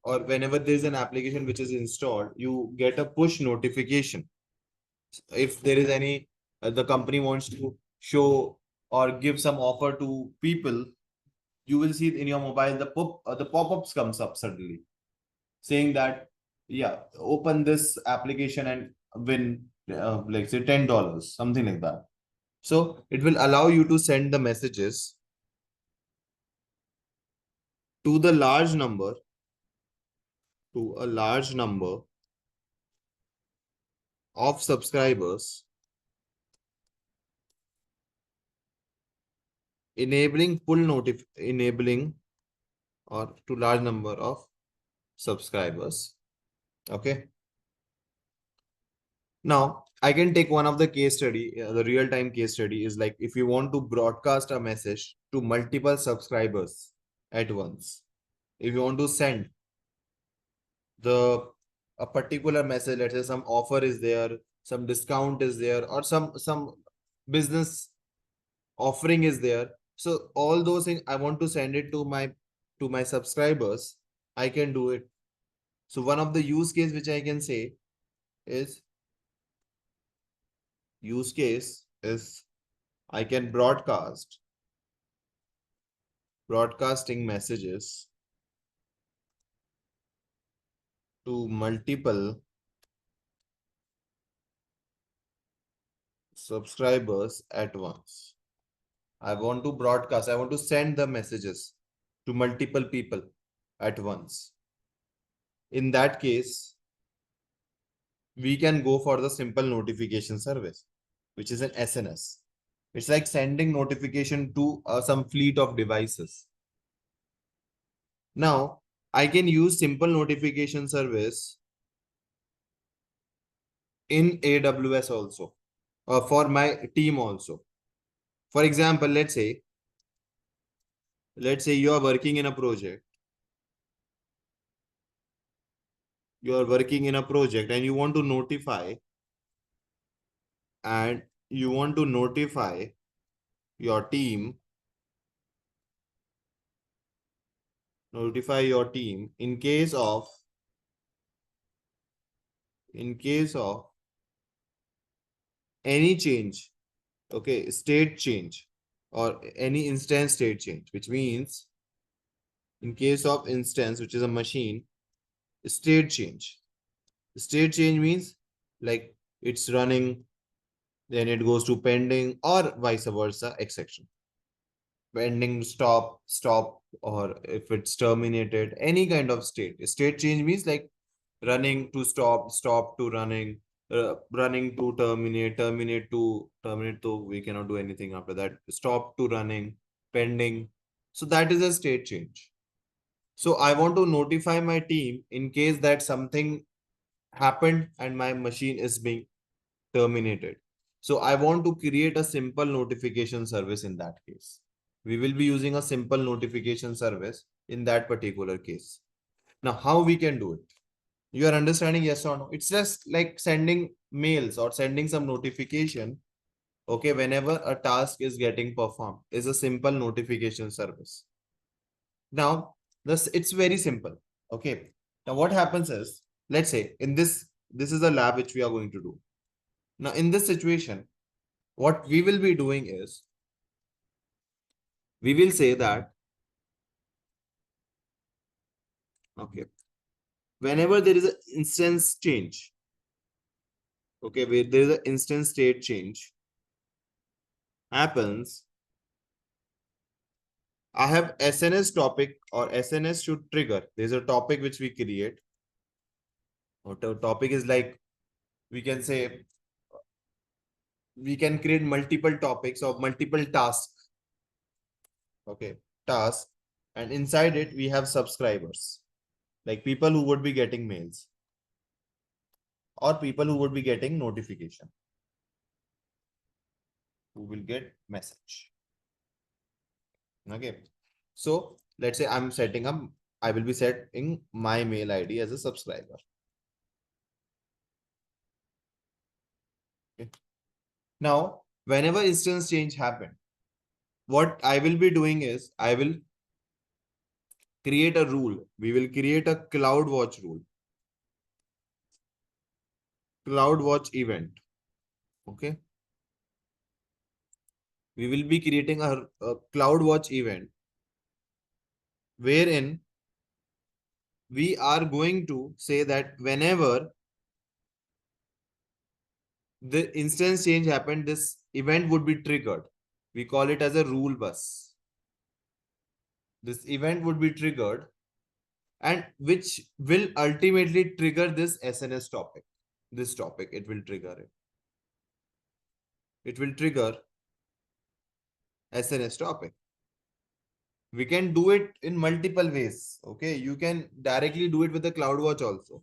or whenever there's an application which is installed, you get a push notification. If there is any, the company wants to show or give some offer to people, you will see in your mobile the pop-ups comes up suddenly saying that, yeah, open this application and win like say $10, something like that. So it will allow you to send the messages to the large number, to a large number of subscribers, enabling or to large number of subscribers. Okay. Now I can take one of the case study, the real-time case study is like if you want to broadcast a message to multiple subscribers at once, if you want to send the a particular message, let's say some offer is there, some discount is there, or some business offering is there. So all those things I want to send it to my subscribers, I can do it. So one of the use case which I can say is I can broadcasting messages to multiple subscribers at once. I want to send the messages to multiple people at once. In that case, we can go for the simple notification service, which is an SNS. It's like sending notification to some fleet of devices. Now, I can use simple notification service in AWS also, or for my team also. For example, let's say you are working in a project. You are working in a project and you want to notify and you want to notify your team, in case of any change, okay, state change or any instance state change, which means in case of instance, which is a machine, state change. State change means like it's running, then it goes to pending or vice versa, etc. Pending, stop, or if it's terminated, any kind of state. State change means like running to stop to running, running to terminate, terminate to we cannot do anything after that, stop to running, pending. So that is a state change. So I want to notify my team in case that something happened and my machine is being terminated. So I want to create a simple notification service in that case. We will be using a simple notification service in that particular case. Now, how we can do it? You are understanding, yes or no? It's just like sending mails or sending some notification. Okay, whenever a task is getting performed, is a simple notification service. Now, this it's very simple. Okay. Now, what happens is, let's say in this is a lab which we are going to do. Now, in this situation, what we will be doing is we will say that, okay, whenever there is an instance change, okay, where there is an instance state change happens, I have SNS topic or SNS should trigger. There's a topic which we create. Or the topic is like, we can say, we can create multiple topics or multiple tasks. Okay, tasks. And inside it, we have subscribers, like people who would be getting mails or people who would be getting notification, who will get message. Okay. So let's say I'm setting up, I will be setting my mail ID as a subscriber. Okay. Now, whenever instance change happen, what I will be doing is I will create a rule. We will create a CloudWatch rule. CloudWatch event. Okay. We will be creating a CloudWatch event wherein we are going to say that whenever the instance change happened, this event would be triggered. We call it as a rule bus. This event would be triggered and which will ultimately trigger this SNS topic. This topic, it will trigger it. It will trigger SNS topic. We can do it in multiple ways. Okay, you can directly do it with the CloudWatch also.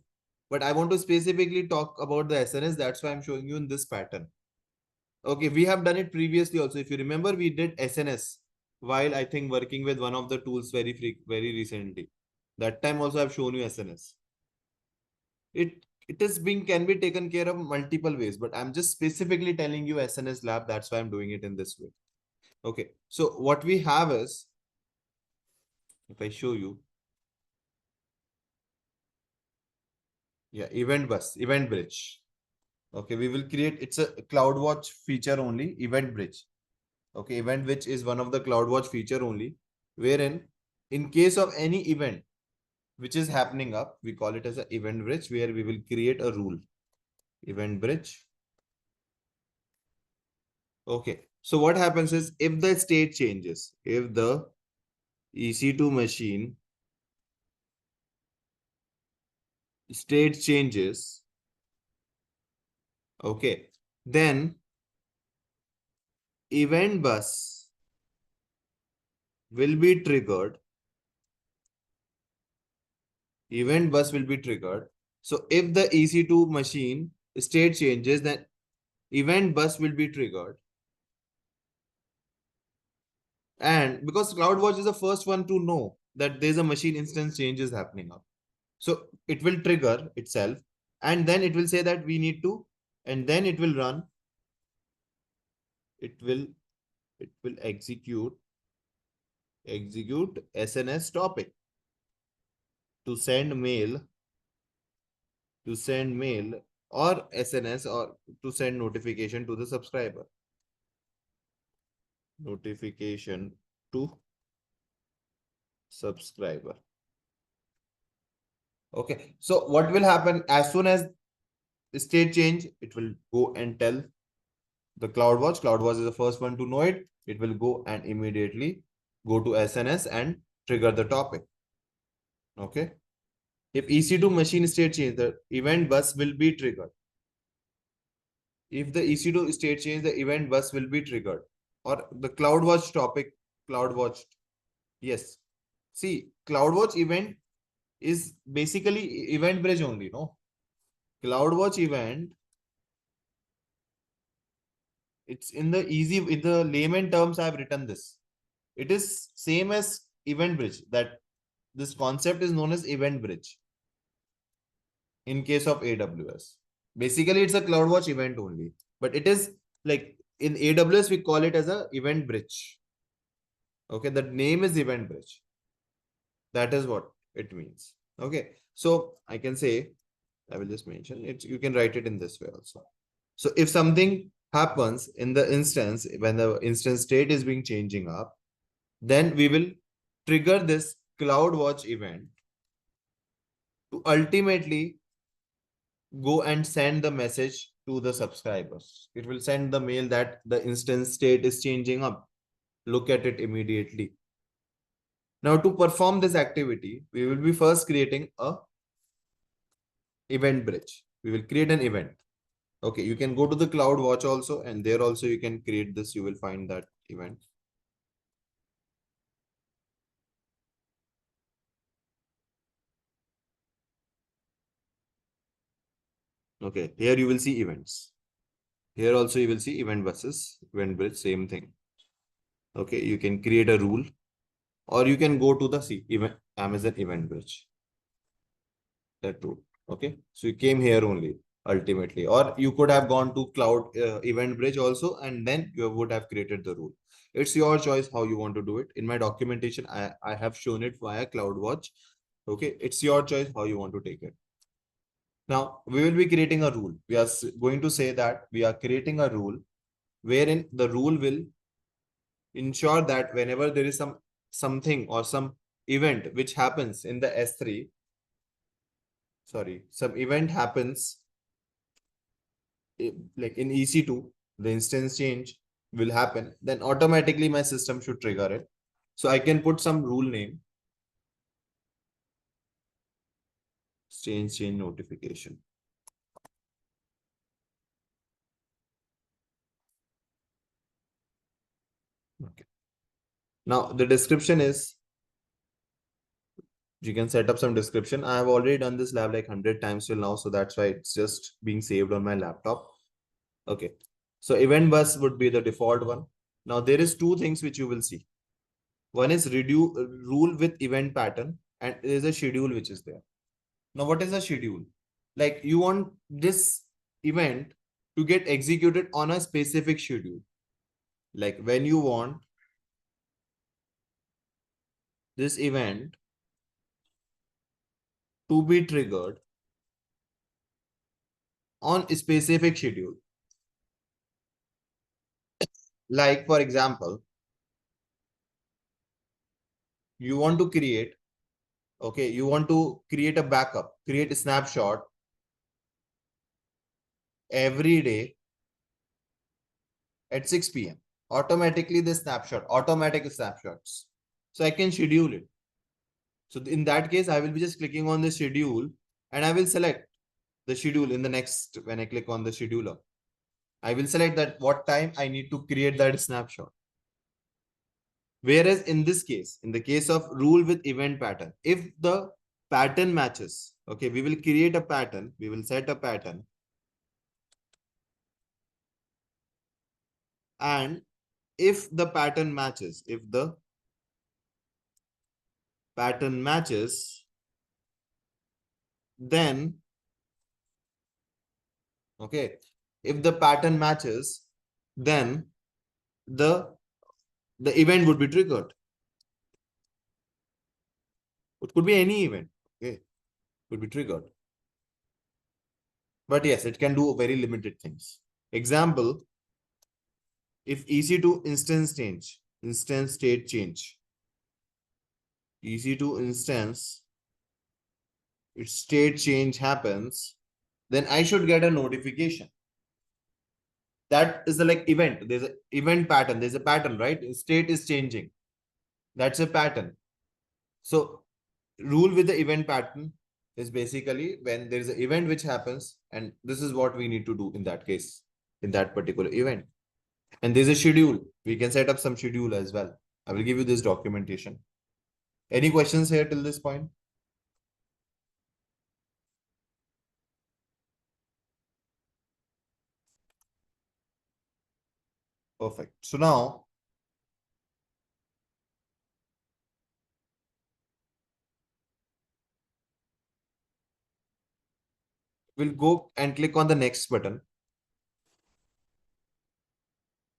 But I want to specifically talk about the SNS. That's why I'm showing you in this pattern. Okay, we have done it previously also. If you remember, we did SNS while I think working with one of the tools very recently. That time also I've shown you SNS. It is being can be taken care of multiple ways, but I'm just specifically telling you SNS lab. That's why I'm doing it in this way. Okay, so what we have is, if I show you, yeah, event bus, event bridge. Okay, we will create, it's a CloudWatch feature only, event bridge. Okay, event which is one of the CloudWatch feature only, wherein in case of any event which is happening up, we call it as an event bridge where we will create a rule. Event bridge. Okay, so what happens is if the state changes, if the EC2 machine state changes, okay, then event bus will be triggered. Event bus will be triggered. So if the EC2 machine state changes, then event bus will be triggered. And because CloudWatch is the first one to know that there's a machine instance changes happening up. So it will trigger itself and then it will say that we need to, and then it will run it will execute SNS topic to send mail or SNS or to send notification to the subscriber. Notification to subscriber. Okay. So what will happen as soon as state change, it will go and tell the CloudWatch. CloudWatch is the first one to know it. It will go and immediately go to SNS and trigger the topic. Okay. If EC2 machine state change, the event bus will be triggered. If the EC2 state change, the event bus will be triggered. Or the CloudWatch topic, CloudWatch. Yes. See, CloudWatch event is basically event bridge only, no? CloudWatch event, it's in the layman terms, I have written this. It is same as event bridge, that this concept is known as event bridge in case of AWS. Basically, it's a CloudWatch event only, but it is like in AWS, we call it as a event bridge. Okay, the name is event bridge. That is what it means. Okay, so I can say, I will just mention it. You can write it in this way also. So if something happens in the instance, when the instance state is being changing up, then we will trigger this CloudWatch event to ultimately go and send the message to the subscribers. It will send the mail that the instance state is changing up. Look at it immediately. Now to perform this activity, we will be first creating a event bridge. We will create an event. Okay, you can go to the CloudWatch also, and there also you can create this. You will find that event. Okay, here you will see events. Here also you will see event buses, event bridge, same thing. Okay, you can create a rule, or you can go to the event Amazon event bridge. That rule. Okay, so you came here only ultimately, or you could have gone to cloud event bridge also, and then you would have created the rule. It's your choice how you want to do it. In my documentation, I have shown it via CloudWatch. Okay, it's your choice how you want to take it. Now we will be creating a rule. We are going to say that we are creating a rule wherein the rule will ensure that whenever there is something or some event which happens in the S3, sorry, some event happens like in EC2, the instance change will happen, then automatically my system should trigger it. So I can put some rule name, change notification. Okay. Now the description is, you can set up some description. I have already done this lab like 100 times till now, so that's why it's just being saved on my laptop. Okay. So event bus would be the default one. Now there is two things which you will see. One is rule with event pattern, and there is a schedule which is there. Now, what is a schedule? Like you want this event to get executed on a specific schedule. Like when you want this event to be triggered on a specific schedule. Like for example, you want to create, okay, you want to create a backup, create a snapshot every day at 6 p.m. Automatically the snapshot, automatic snapshots. So I can schedule it. So in that case, I will be just clicking on the schedule and I will select the schedule in the next, when I click on the scheduler, I will select that what time I need to create that snapshot. Whereas in this case, in the case of rule with event pattern, if the pattern matches, okay, we will create a pattern, we will set a pattern. And if the pattern matches, then, okay, if the pattern matches, then the event would be triggered. It could be any event. Okay, could be triggered. But yes, it can do very limited things. Example, if EC2 instance state change, EC2 instance, its state change happens, then I should get a notification. That is the like event. There's an event pattern. There's a pattern, right? State is changing. That's a pattern. So rule with the event pattern is basically when there is an event which happens, and this is what we need to do in that case, in that particular event. And there's a schedule. We can set up some schedule as well. I will give you this documentation. Any questions here till this point? Perfect. So now we'll go and click on the next button.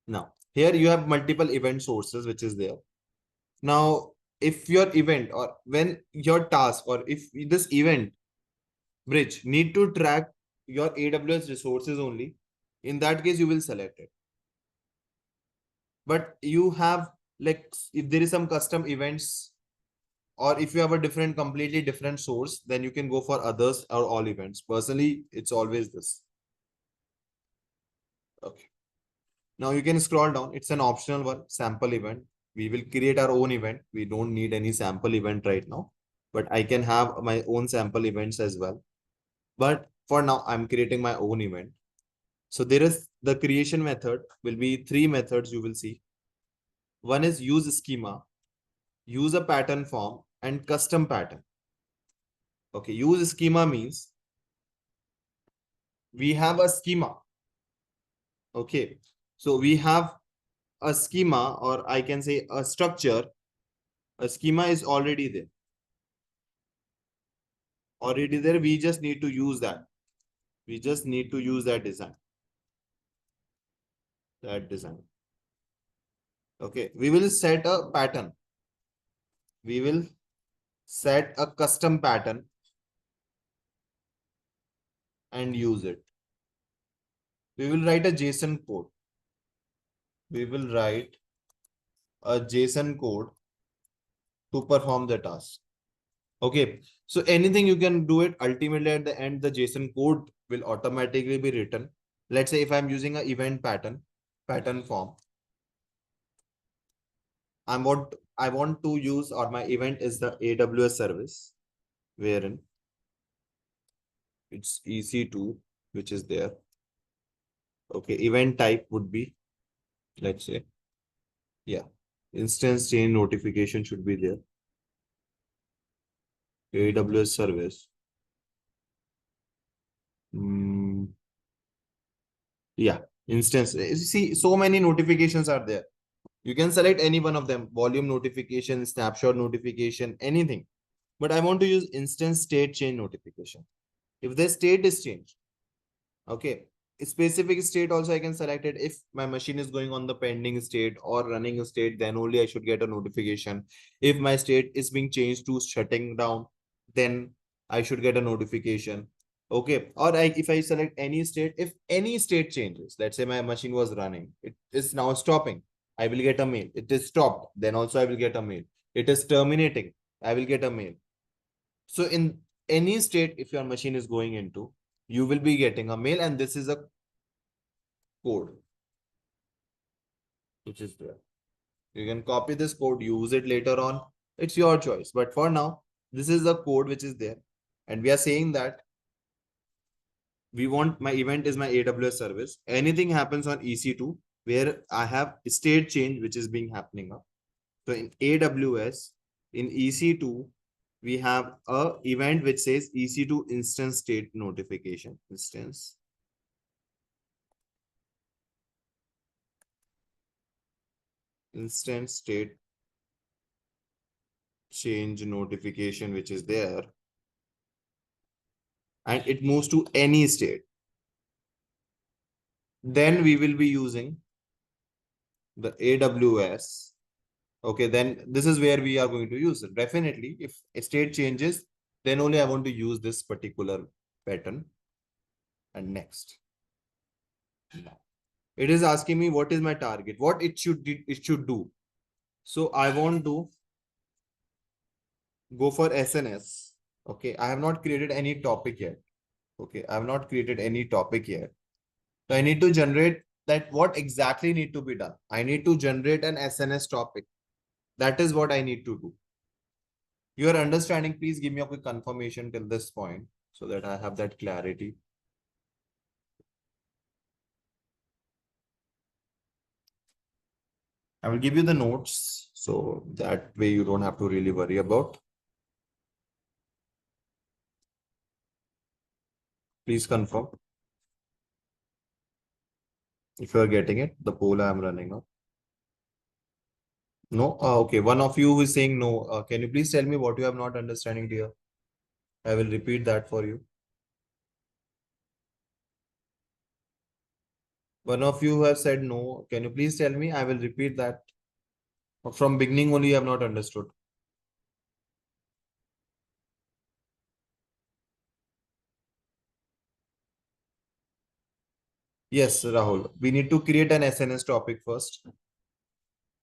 Now, here you have multiple event sources, which is there. Now, if your event or when your task or if this event bridge need to track your AWS resources only, in that case, you will select it. But you have like, if there is some custom events or if you have a different, completely different source, then you can go for others or all events. Personally, it's always this. Okay. Now you can scroll down. It's an optional one, sample event. We will create our own event. We don't need any sample event right now, but I can have my own sample events as well. But for now, I'm creating my own event. So there is the creation method will be 3 methods you will see. One is use schema, use a pattern form, and custom pattern. Okay, use schema means we have a schema. Okay, so we have a schema, or I can say a structure. A schema is already there. Already there, we just need to use that. We just need to use that design. Okay, we will set a pattern. We will set a custom pattern and use it. We will write a JSON code. We will write a JSON code to perform the task. Okay, so anything you can do it. Ultimately, at the end, the JSON code will automatically be written. Let's say if I'm using an event pattern form, I want to use, or my event is the AWS service, wherein it's EC2, which is there. Okay, event type would be, let's say, yeah, instance chain notification should be there. AWS service. Yeah, instance. See, so many notifications are there. You can select any one of them, volume notification, snapshot notification, anything. But I want to use instance state change notification. If the state is changed, okay, a specific state also I can select it. If my machine is going on the pending state or running state, then only I should get a notification. If my state is being changed to shutting down, then I should get a notification. Okay. Or if I select any state, if any state changes, let's say my machine was running, it is now stopping, I will get a mail. It is stopped, then also I will get a mail. It is terminating, I will get a mail. So in any state, if your machine is going into, you will be getting a mail, and this is a code which is there. You can copy this code, use it later on. It's your choice. But for now, this is the code which is there. And we are saying that we want my event is my AWS service. Anything happens on EC2 where I have state change which is being happening up. So in AWS, in EC2, we have a event which says EC2 instance state notification. Instance state change notification which is there, and it moves to any state. Then we will be using the AWS. Okay, then this is where we are going to use it. Definitely, if a state changes, then only I want to use this particular pattern. And next. It is asking me what is my target, what it should do. So I want to go for SNS. Okay, I have not created any topic yet. Okay, I have not created any topic yet. So I need to generate that what exactly need to be done. I need to generate an SNS topic. That is what I need to do. Your understanding, please give me a quick confirmation till this point so that I have that clarity. I will give you the notes so that way you don't have to really worry about. Please confirm if you are getting it, the poll I am running up. No? Okay. One of you is saying no. Can you please tell me what you have not understanding, dear? I will repeat that for you. One of you have said no. Can you please tell me? I will repeat that. From beginning only you have not understood. Yes, Rahul. We need to create an SNS topic first.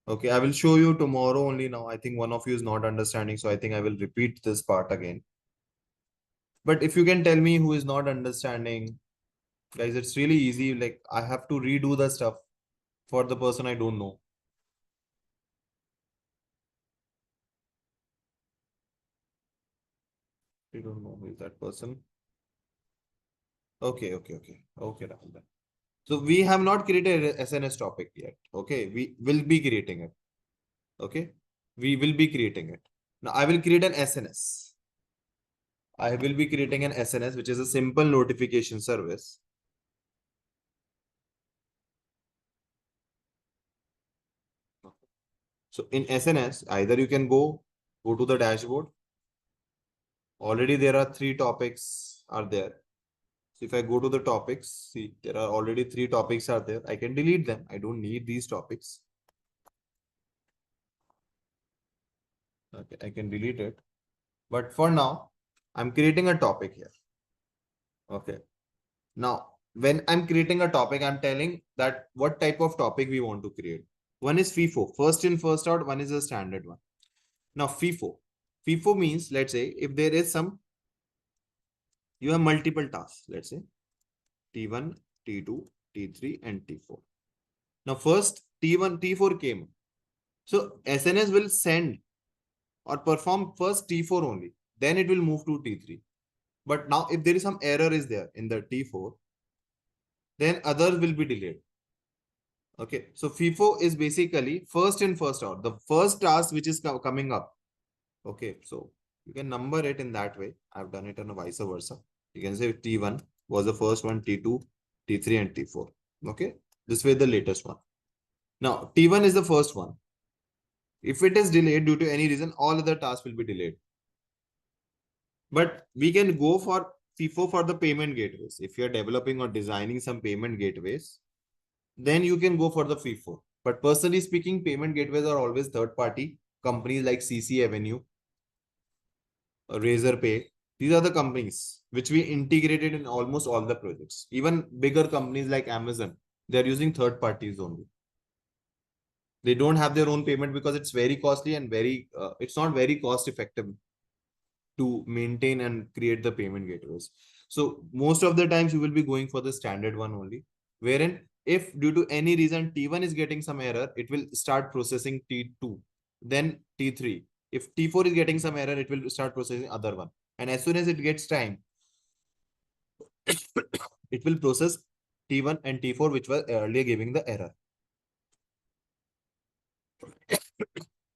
Okay, I will show you tomorrow only now. I think one of you is not understanding, so I think I will repeat this part again. But if you can tell me who is not understanding, guys, it's really easy. Like I have to redo the stuff for the person I don't know. I don't know who is that person. Okay, Rahul. So we have not created a SNS topic yet. Okay, we will be creating it. Okay, we will be creating it. Now I will create an SNS. I will be creating an SNS, which is a simple notification service. So in SNS, either you can go to the dashboard. Already there are 3 topics are there. So if I go to the topics, see there are already 3 topics are there. I can delete them. I don't need these topics. Okay, I can delete it. But for now, I'm creating a topic here. Okay. Now, when I'm creating a topic, I'm telling that what type of topic we want to create. One is FIFO, first in, first out. One is a standard one. Now, FIFO. FIFO means, let's say, if there is you have multiple tasks, let's say T1, T2, T3, and T4. Now, first T1, T4 came. So, SNS will send or perform first T4 only. Then it will move to T3. But now, if there is some error is there in the T4, then others will be delayed. Okay, so FIFO is basically first in, first out. The first task which is coming up. Okay, so you can number it in that way. I've done it on a vice versa. You can say T1 was the first one, T2, T3, and T4. Okay, this way the latest one. Now, T1 is the first one. If it is delayed due to any reason, all other tasks will be delayed. But we can go for FIFO for the payment gateways. If you're developing or designing some payment gateways, then you can go for the FIFO. But personally speaking, payment gateways are always third party companies like CC Avenue, Razor Pay. These are the companies which we integrated in almost all the projects. Even bigger companies like Amazon, they're using third parties only. They don't have their own payment because it's very costly and it's not very cost effective to maintain and create the payment gateways. So most of the times you will be going for the standard one only, wherein if due to any reason T1 is getting some error, it will start processing T2, then T3. If T4 is getting some error, it will start processing other one. And as soon as it gets time, it will process T1 and T4, which were earlier giving the error.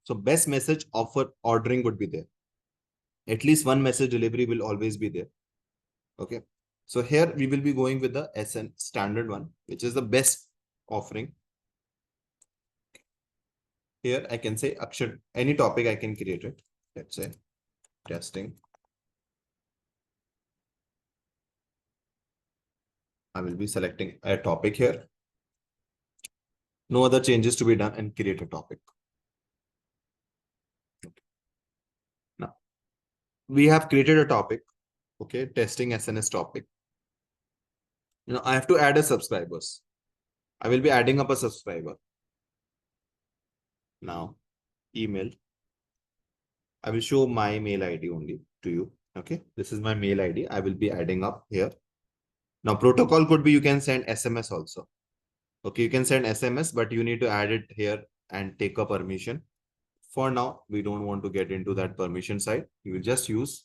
So best message offer ordering would be there. At least one message delivery will always be there. Okay. So here we will be going with the SN standard one, which is the best offering. Here I can say Akshay, any topic I can create it. Let's say testing. I will be selecting a topic here. No other changes to be done, and create a topic. Now we have created a topic. Okay, testing SNS topic. I have to add a subscribers. I will be adding up a subscriber. Now, email. I will show my mail ID only to you. Okay, this is my mail ID. I will be adding up here. Now, protocol could be you can send SMS also. Okay, you can send SMS, but you need to add it here and take a permission. For now, we don't want to get into that permission side. You will just use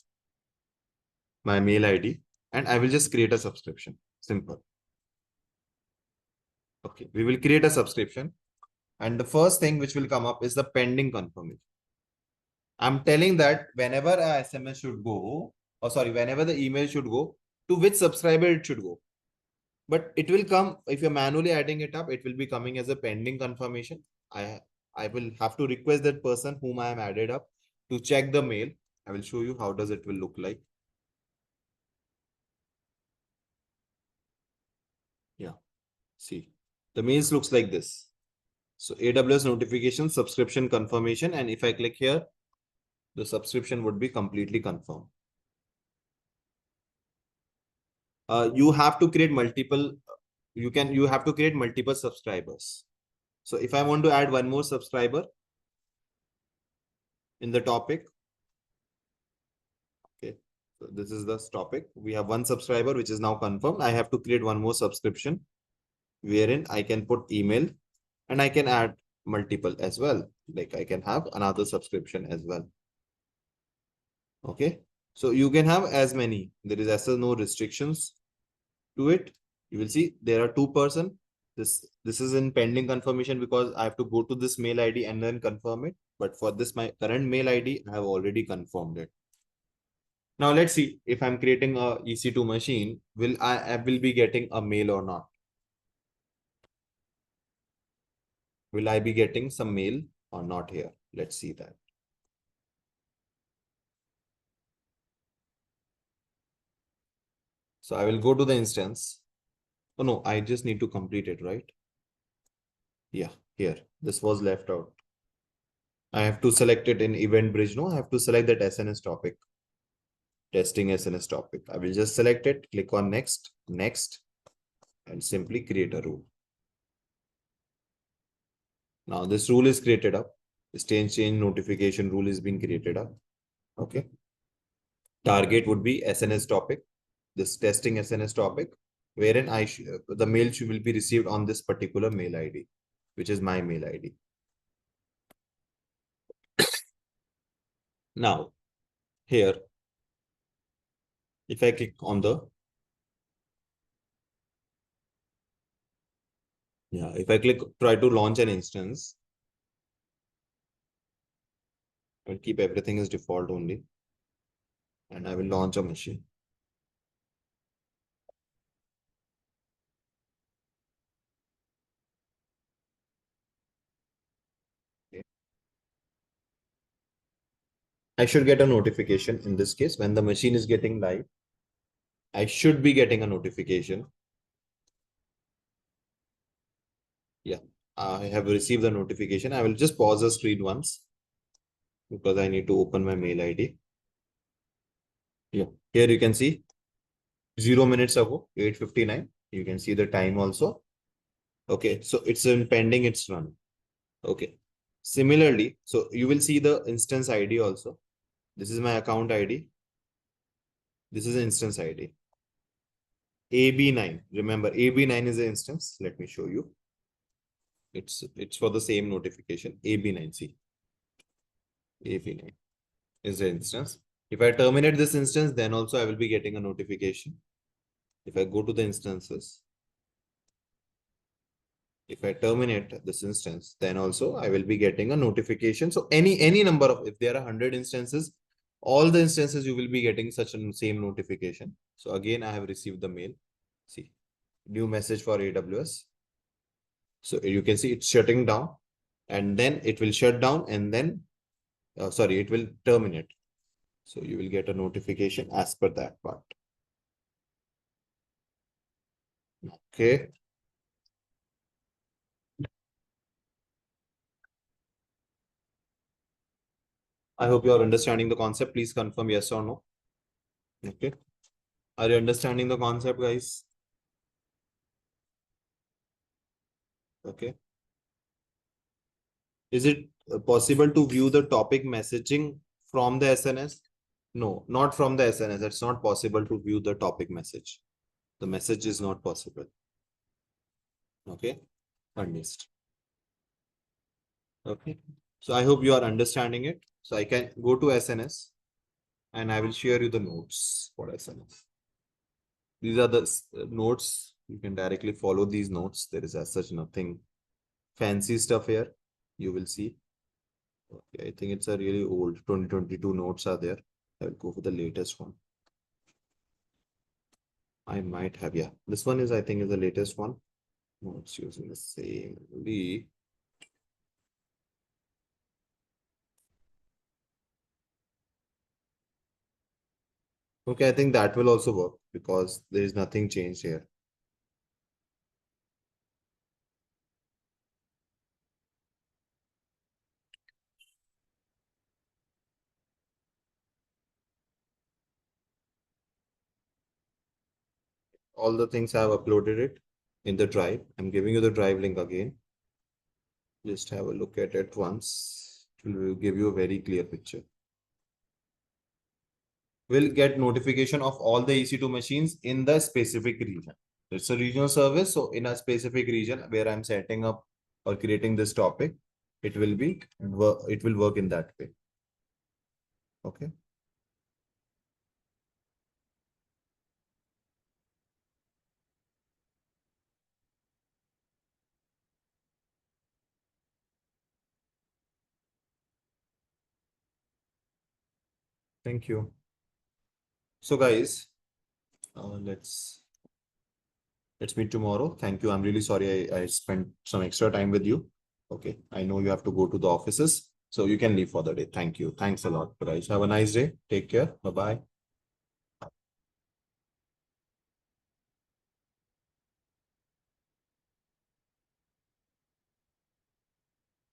my mail ID and I will just create a subscription. Simple. Okay, we will create a subscription. And the first thing which will come up is the pending confirmation. I'm telling that whenever a SMS should go, or sorry, whenever the email should go, to which subscriber it should go. But it will come, if you're manually adding it up, it will be coming as a pending confirmation. I will have to request that person whom I am added up to check the mail. I will show you how does it will look like. Yeah, see, the mails looks like this. So AWS notification, subscription confirmation. And if I click here, the subscription would be completely confirmed. You have to create multiple, you have to create multiple subscribers. So if I want to add one more subscriber in the topic, okay, so this is the topic. We have one subscriber, which is now confirmed. I have to create one more subscription wherein I can put email and I can add multiple as well. Like I can have another subscription as well. Okay. So you can have as many. There is as no restrictions to it. You will see there are 2%. This is in pending confirmation because I have to go to this mail ID and then confirm it. But for this, my current mail ID, I have already confirmed it. Now let's see if I'm creating a EC2 machine, I will be getting a mail or not? Will I be getting some mail or not here? Let's see that. So I will go to the instance. Oh no, I just need to complete it, right? Yeah, here. This was left out. I have to select it in event bridge. No, I have to select that SNS topic. Testing SNS topic. I will just select it, click on next, and simply create a rule. Now this rule is created up. This change notification rule is being created up. Okay. Target would be SNS topic. This testing SNS topic, wherein the mail will be received on this particular mail ID, which is my mail ID. Now, here, if I click on if I try to launch an instance, I will keep everything as default only, and I will launch a machine. Okay. I should get a notification in this case when the machine is getting live. I should be getting a notification. Yeah, I have received the notification. I will just pause the screen once because I need to open my mail ID. Yeah, here you can see 0 minutes ago, 8:59. You can see the time also. Okay, so it's in pending, it's run. Okay. Similarly, so you will see the instance ID also. This is my account ID. This is the instance ID. AB9. Remember, AB9 is the instance. Let me show you. It's for the same notification. AB9. See, AB9 is the instance. If I terminate this instance, then also I will be getting a notification. If I go to the instances, if I terminate this instance, then also I will be getting a notification. So any number of, if there are 100 instances, all the instances you will be getting such a same notification. So again, I have received the mail. See, new message for AWS. So you can see it's shutting down and then it will shut down and then, sorry, it will terminate. So you will get a notification as per that part. Okay. I hope you are understanding the concept. Please confirm yes or no. Okay. Are you understanding the concept, guys? Okay. Is it possible to view the topic messaging from the SNS? No, not from the SNS. It's not possible to view the topic message. The message is not possible. Okay. Understood. Okay. So I hope you are understanding it. So I can go to SNS and I will share you the notes for SNS. These are the notes. You can directly follow these notes. There is as such nothing fancy stuff here. You will see. Okay, I think it's a really old 2022 notes are there. I will go for the latest one. I might have, yeah. This one is, I think, is the latest one. Notes using the same. Okay, I think that will also work because there is nothing changed here. All the things I have uploaded it in the drive. I'm giving you the drive link again. Just have a look at it once. It will give you a very clear picture. Will get notification of all the EC2 machines in the specific region. It's a regional service. So in a specific region where I'm setting up or creating this topic, it will work in that way. Okay. Thank you. So guys, let's meet tomorrow. Thank you. I'm really sorry I spent some extra time with you. Okay. I know you have to go to the offices. So you can leave for the day. Thank you. Thanks a lot, guys. Have a nice day. Take care. Bye-bye.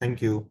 Thank you.